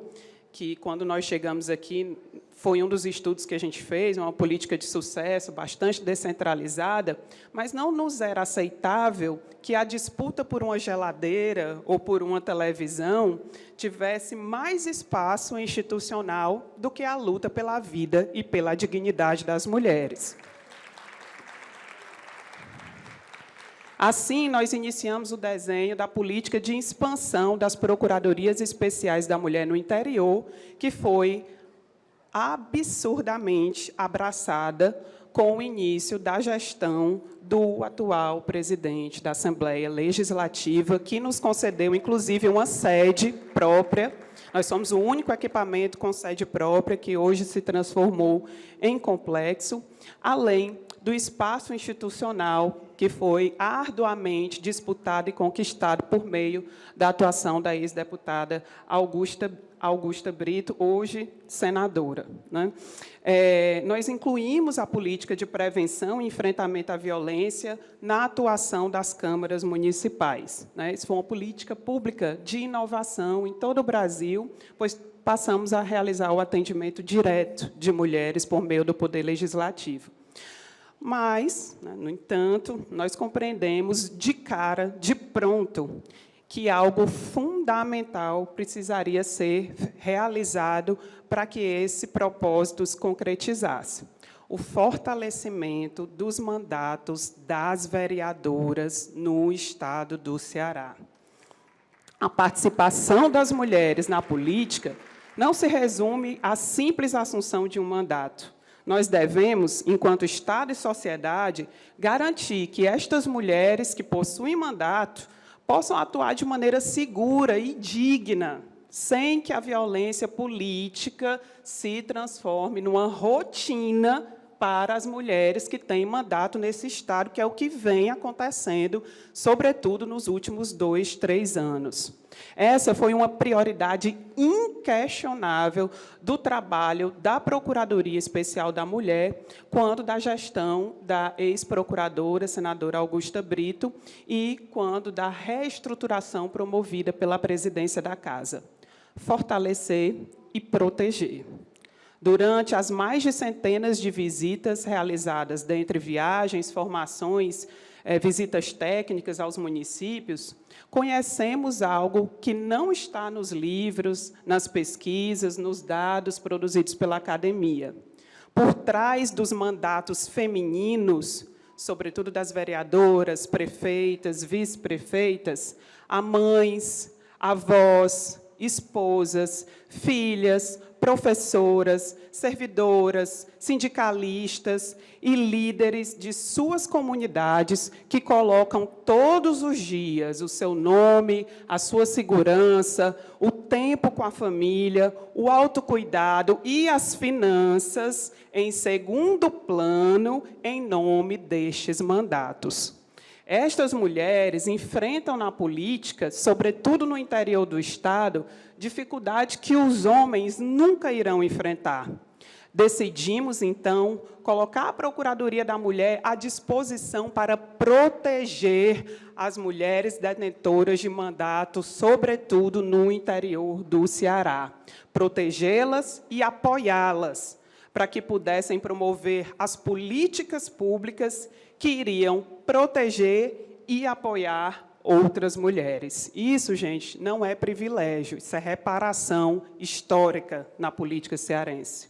que, quando nós chegamos aqui, foi um dos estudos que a gente fez, uma política de sucesso, bastante descentralizada, mas não nos era aceitável que a disputa por uma geladeira ou por uma televisão tivesse mais espaço institucional do que a luta pela vida e pela dignidade das mulheres. Assim, nós iniciamos o desenho da política de expansão das Procuradorias Especiais da Mulher no interior, que foi absurdamente abraçada com o início da gestão do atual presidente da Assembleia Legislativa, que nos concedeu, inclusive, uma sede própria. Nós somos o único equipamento com sede própria, que hoje se transformou em complexo, além do espaço institucional, que foi arduamente disputado e conquistado por meio da atuação da ex-deputada Augusta Brito, hoje senadora. Né? Nós incluímos a política de prevenção e enfrentamento à violência na atuação das câmaras municipais. Né? Isso foi uma política pública de inovação em todo o Brasil, pois passamos a realizar o atendimento direto de mulheres por meio do Poder Legislativo. Mas, no entanto, nós compreendemos de cara, de pronto, que algo fundamental precisaria ser realizado para que esse propósito se concretizasse: o fortalecimento dos mandatos das vereadoras no Estado do Ceará. A participação das mulheres na política não se resume à simples assunção de um mandato. Nós devemos, enquanto Estado e sociedade, garantir que estas mulheres que possuem mandato possam atuar de maneira segura e digna, sem que a violência política se transforme numa rotina para as mulheres que têm mandato nesse Estado, que é o que vem acontecendo, sobretudo nos últimos 2, 3 anos. Essa foi uma prioridade inquestionável do trabalho da Procuradoria Especial da Mulher, quando da gestão da ex-procuradora, senadora Augusta Brito, e quando da reestruturação promovida pela presidência da Casa. Fortalecer e proteger. Durante as mais de centenas de visitas realizadas, dentre viagens, formações, visitas técnicas aos municípios, conhecemos algo que não está nos livros, nas pesquisas, nos dados produzidos pela academia. Por trás dos mandatos femininos, sobretudo das vereadoras, prefeitas, vice-prefeitas, há mães, avós, esposas, filhas, professoras, servidoras, sindicalistas e líderes de suas comunidades que colocam todos os dias o seu nome, a sua segurança, o tempo com a família, o autocuidado e as finanças em segundo plano em nome destes mandatos. Estas mulheres enfrentam na política, sobretudo no interior do Estado, dificuldade que os homens nunca irão enfrentar. Decidimos, então, colocar a Procuradoria da Mulher à disposição para proteger as mulheres detentoras de mandato, sobretudo no interior do Ceará. Protegê-las e apoiá-las, para que pudessem promover as políticas públicas que iriam proteger e apoiar outras mulheres. Isso, gente, não é privilégio, isso é reparação histórica na política cearense.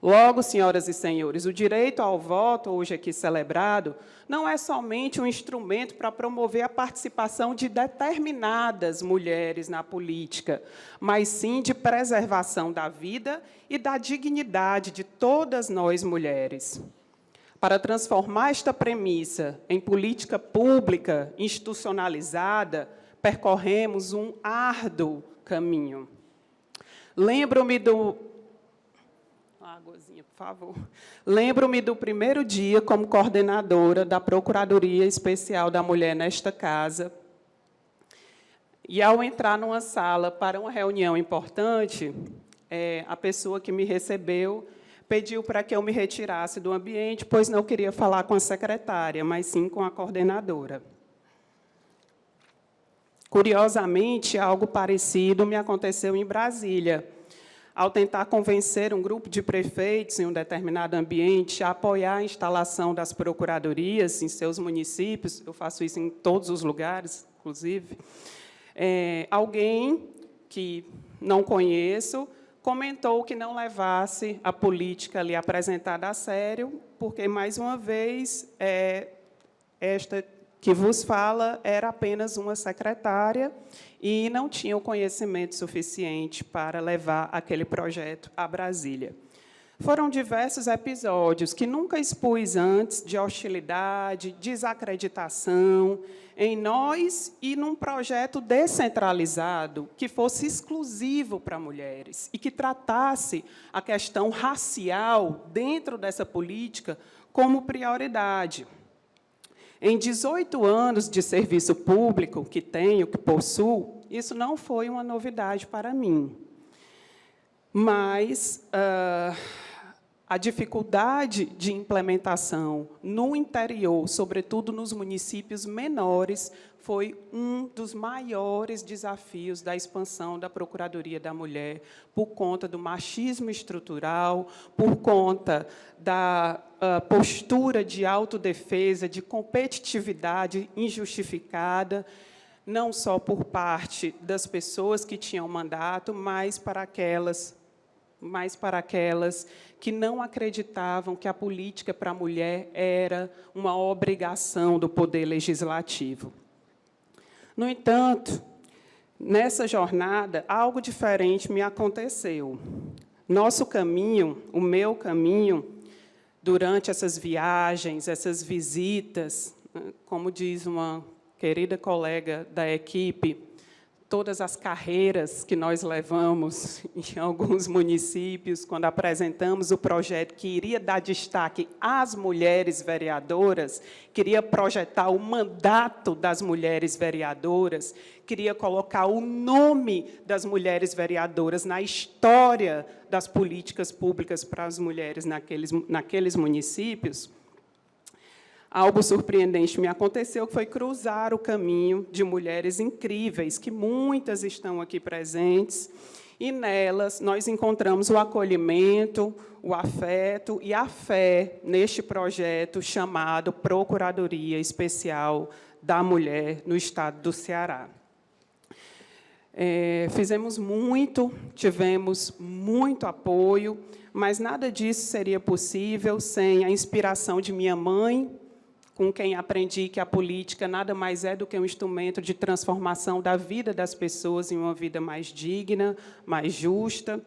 Logo, senhoras e senhores, o direito ao voto, hoje aqui celebrado, não é somente um instrumento para promover a participação de determinadas mulheres na política, mas sim de preservação da vida e da dignidade de todas nós mulheres. Para transformar esta premissa em política pública institucionalizada, percorremos um árduo caminho. Lembro-me do... Águazinha, por favor. Lembro-me do primeiro dia como coordenadora da Procuradoria Especial da Mulher nesta casa. E, ao entrar numa sala para uma reunião importante, a pessoa que me recebeu pediu para que eu me retirasse do ambiente, pois não queria falar com a secretária, mas sim com a coordenadora. Curiosamente, algo parecido me aconteceu em Brasília, ao tentar convencer um grupo de prefeitos em um determinado ambiente a apoiar a instalação das procuradorias em seus municípios. Eu faço isso em todos os lugares, inclusive. Alguém que não conheço comentou que não levasse a política ali apresentada a sério, porque, mais uma vez, esta que vos fala era apenas uma secretária e não tinha o conhecimento suficiente para levar aquele projeto a Brasília. Foram diversos episódios que nunca expus antes, de hostilidade, desacreditação em nós e num projeto descentralizado que fosse exclusivo para mulheres e que tratasse a questão racial dentro dessa política como prioridade. Em 18 anos de serviço público que tenho, que possuo, isso não foi uma novidade para mim. Mas a dificuldade de implementação no interior, sobretudo nos municípios menores, foi um dos maiores desafios da expansão da Procuradoria da Mulher, por conta do machismo estrutural, por conta da postura de autodefesa, de competitividade injustificada, não só por parte das pessoas que tinham mandato, mas para aquelas que não acreditavam que a política para a mulher era uma obrigação do Poder Legislativo. No entanto, nessa jornada, algo diferente me aconteceu. Nosso caminho, o meu caminho, durante essas viagens, essas visitas, como diz uma querida colega da equipe, todas as carreiras que nós levamos em alguns municípios, quando apresentamos o projeto que iria dar destaque às mulheres vereadoras, queria projetar o mandato das mulheres vereadoras, queria colocar o nome das mulheres vereadoras na história das políticas públicas para as mulheres naqueles municípios. Algo surpreendente me aconteceu, que foi cruzar o caminho de mulheres incríveis, que muitas estão aqui presentes, e nelas nós encontramos o acolhimento, o afeto e a fé neste projeto chamado Procuradoria Especial da Mulher no Estado do Ceará. Fizemos muito, tivemos muito apoio, mas nada disso seria possível sem a inspiração de minha mãe, com quem aprendi que a política nada mais é do que um instrumento de transformação da vida das pessoas em uma vida mais digna, mais justa.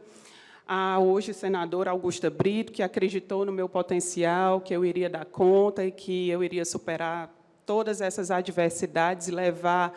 A hoje senadora Augusta Brito, que acreditou no meu potencial, que eu iria dar conta e que eu iria superar todas essas adversidades e levar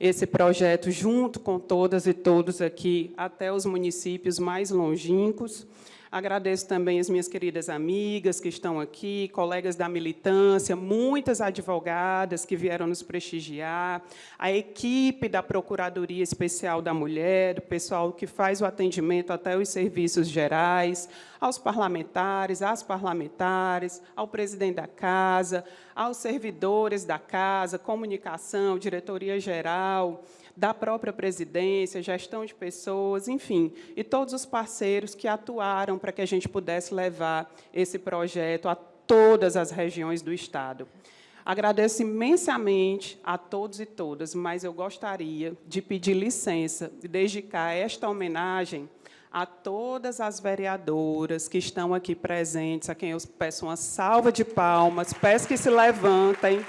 esse projeto junto com todas e todos aqui até os municípios mais longínquos. Agradeço também as minhas queridas amigas que estão aqui, colegas da militância, muitas advogadas que vieram nos prestigiar, a equipe da Procuradoria Especial da Mulher, o pessoal que faz o atendimento até os serviços gerais, aos parlamentares, às parlamentares, ao presidente da Casa, aos servidores da Casa, comunicação, diretoria-geral, da própria presidência, gestão de pessoas, enfim, e todos os parceiros que atuaram para que a gente pudesse levar esse projeto a todas as regiões do Estado. Agradeço imensamente a todos e todas, mas eu gostaria de pedir licença de dedicar esta homenagem a todas as vereadoras que estão aqui presentes, a quem eu peço uma salva de palmas, peço que se levantem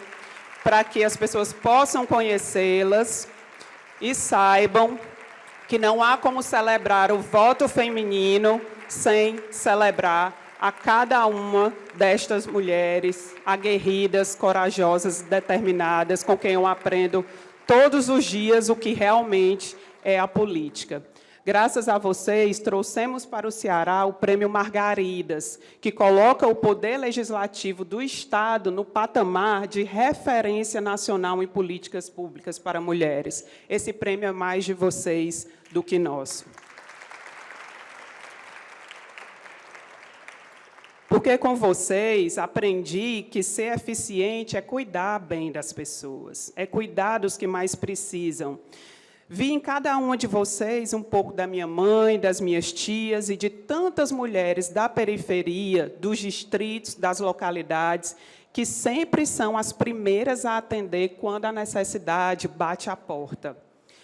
para que as pessoas possam conhecê-las e saibam que não há como celebrar o voto feminino sem celebrar a cada uma destas mulheres aguerridas, corajosas, determinadas, com quem eu aprendo todos os dias o que realmente é a política. Graças a vocês, trouxemos para o Ceará o Prêmio Margaridas, que coloca o Poder Legislativo do Estado no patamar de referência nacional em políticas públicas para mulheres. Esse prêmio é mais de vocês do que nosso. Porque com vocês aprendi que ser eficiente é cuidar bem das pessoas, é cuidar dos que mais precisam. Vi em cada uma de vocês um pouco da minha mãe, das minhas tias e de tantas mulheres da periferia, dos distritos, das localidades, que sempre são as primeiras a atender quando a necessidade bate à porta.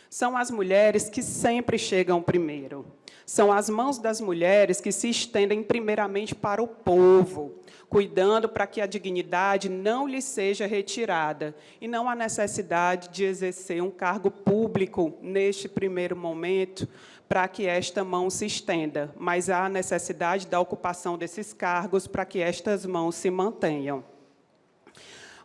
São as mulheres que sempre chegam primeiro. São as mãos das mulheres que se estendem primeiramente para o povo, cuidando para que a dignidade não lhe seja retirada e não há necessidade de exercer um cargo público neste primeiro momento para que esta mão se estenda, mas há necessidade da ocupação desses cargos para que estas mãos se mantenham.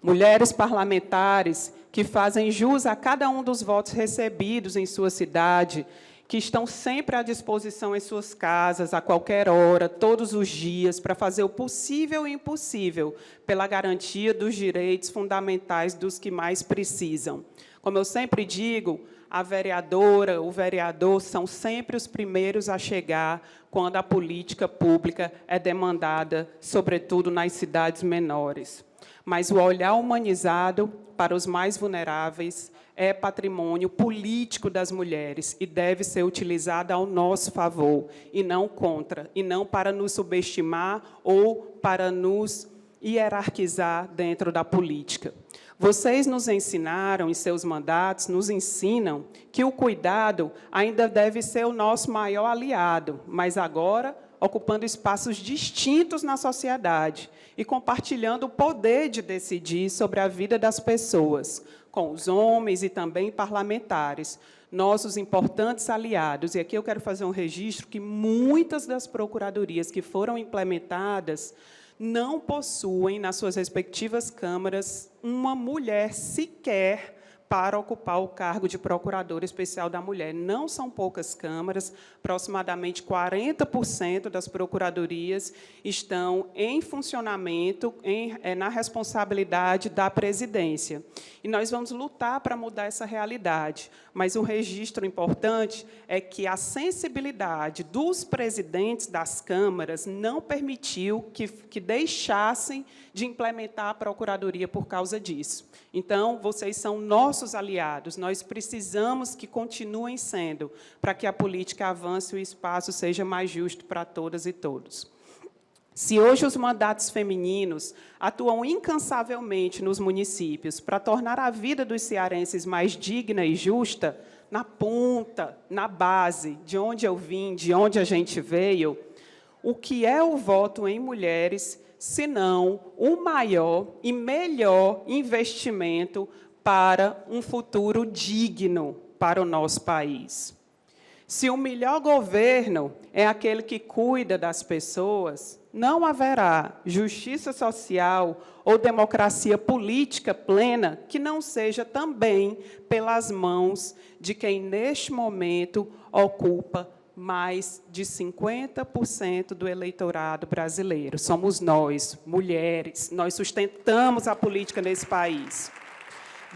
Mulheres parlamentares que fazem jus a cada um dos votos recebidos em sua cidade, que estão sempre à disposição em suas casas, a qualquer hora, todos os dias, para fazer o possível e impossível pela garantia dos direitos fundamentais dos que mais precisam. Como eu sempre digo, a vereadora, o vereador são sempre os primeiros a chegar quando a política pública é demandada, sobretudo nas cidades menores. Mas o olhar humanizado para os mais vulneráveis é patrimônio político das mulheres e deve ser utilizada ao nosso favor, e não contra, e não para nos subestimar ou para nos hierarquizar dentro da política. Vocês nos ensinaram, em seus mandatos, nos ensinam que o cuidado ainda deve ser o nosso maior aliado, mas agora ocupando espaços distintos na sociedade e compartilhando o poder de decidir sobre a vida das pessoas, com os homens e também parlamentares, nossos importantes aliados. E aqui eu quero fazer um registro que muitas das procuradorias que foram implementadas não possuem, nas suas respectivas câmaras, uma mulher sequer para ocupar o cargo de Procuradora Especial da Mulher. Não são poucas câmaras, aproximadamente 40% das procuradorias estão em funcionamento, na responsabilidade da presidência. E nós vamos lutar para mudar essa realidade. Mas um registro importante é que a sensibilidade dos presidentes das câmaras não permitiu que deixassem de implementar a Procuradoria por causa disso. Então, vocês são nossos aliados, nós precisamos que continuem sendo, para que a política avance e o espaço seja mais justo para todas e todos. Se hoje os mandatos femininos atuam incansavelmente nos municípios para tornar a vida dos cearenses mais digna e justa, na ponta, na base, de onde eu vim, de onde a gente veio, o que é o voto em mulheres, senão o maior e melhor investimento para um futuro digno para o nosso país? Se o melhor governo é aquele que cuida das pessoas, não haverá justiça social ou democracia política plena que não seja também pelas mãos de quem, neste momento, ocupa mais de 50% do eleitorado brasileiro. Somos nós, mulheres, nós sustentamos a política nesse país.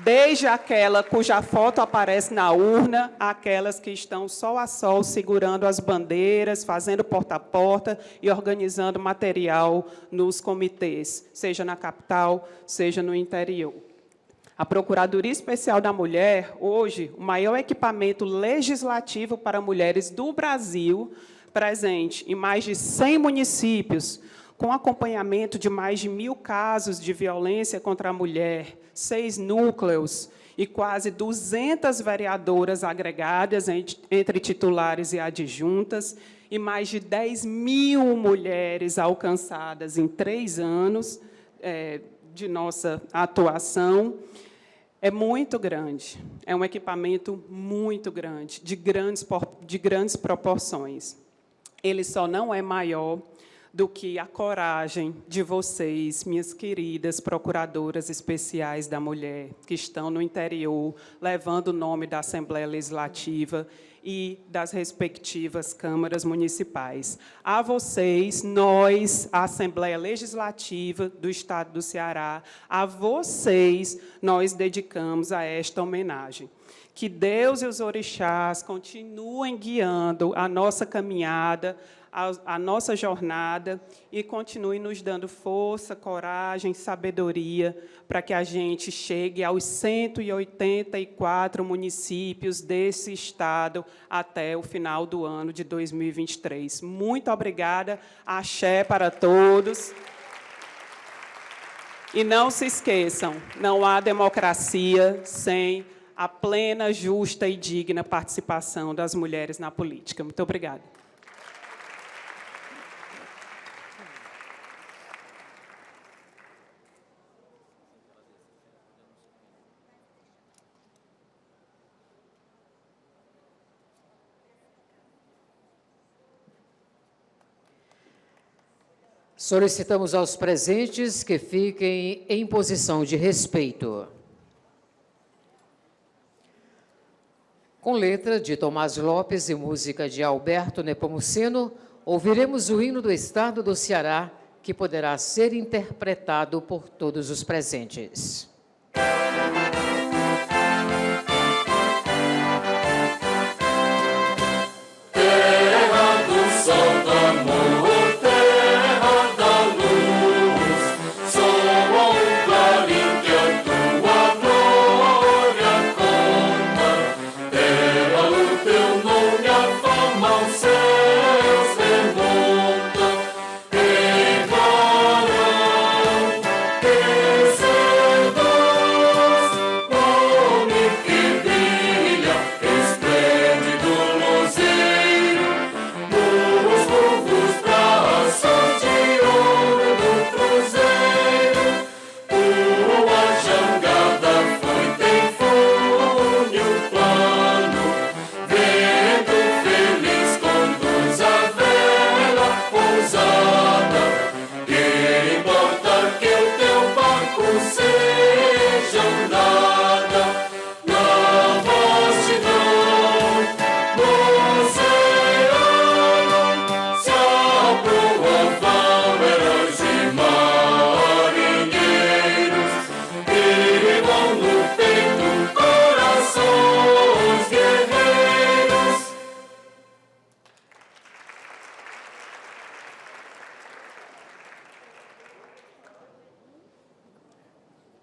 Desde aquela cuja foto aparece na urna, aquelas que estão sol a sol segurando as bandeiras, fazendo porta a porta e organizando material nos comitês, seja na capital, seja no interior. A Procuradoria Especial da Mulher, hoje, o maior equipamento legislativo para mulheres do Brasil, presente em mais de 100 municípios, com acompanhamento de mais de 1.000 casos de violência contra a mulher, 6 núcleos e quase 200 vereadoras agregadas entre titulares e adjuntas, e mais de 10.000 mulheres alcançadas em 3 anos de nossa atuação. É muito grande, é um equipamento muito grande, de grandes proporções. Ele só não é maior do que a coragem de vocês, minhas queridas procuradoras especiais da mulher, que estão no interior, levando o nome da Assembleia Legislativa e das respectivas câmaras municipais. A vocês, nós, a Assembleia Legislativa do Estado do Ceará, a vocês nós dedicamos a esta homenagem. Que Deus e os orixás continuem guiando a nossa caminhada, a nossa jornada, e continue nos dando força, coragem, sabedoria, para que a gente chegue aos 184 municípios desse estado até o final do ano de 2023. Muito obrigada, axé para todos. E não se esqueçam, não há democracia sem a plena, justa e digna participação das mulheres na política. Muito obrigada. Solicitamos aos presentes que fiquem em posição de respeito. Com letra de Tomás Lopes e música de Alberto Nepomuceno, ouviremos o hino do Estado do Ceará, que poderá ser interpretado por todos os presentes. Terra do sol, do amor, terra da luz, soa um clarim que a tua glória conta. Terra, o teu nome, a fama aos céus remonta. Declarão, recebas, nome que brilha, esplêndido luzeiro, nos povos braços de ouro do cruzeiro. Tua jangada foi, tem fúneo plano, vento feliz conduz a vela pousada. Que importa que o teu barco seja andada na vastidão do oceano. Se aprovavam heróis e marinheiros, que vão no peito corações guerreiros.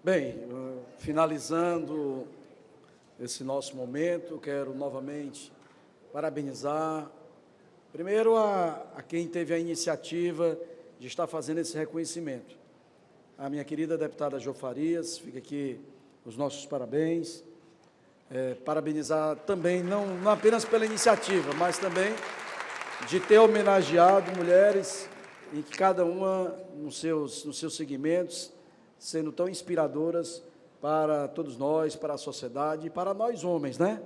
Bem, finalizando esse nosso momento, quero novamente parabenizar, primeiro, a quem teve a iniciativa de estar fazendo esse reconhecimento. A minha querida deputada Jo Farias, fica aqui os nossos parabéns. Parabenizar também, não apenas pela iniciativa, mas também de ter homenageado mulheres, em que cada uma, nos seus segmentos, sendo tão inspiradoras para todos nós, para a sociedade e para nós homens, né?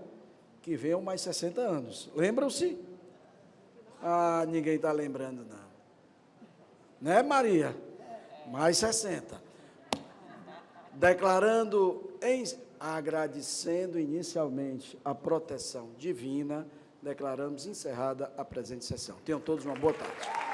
Que venham mais 60 anos. Lembram-se? Ah, ninguém está lembrando, não. Né, Maria? Mais 60. Declarando, agradecendo inicialmente a proteção divina declaramos encerrada a presente sessão. Tenham todos uma boa tarde.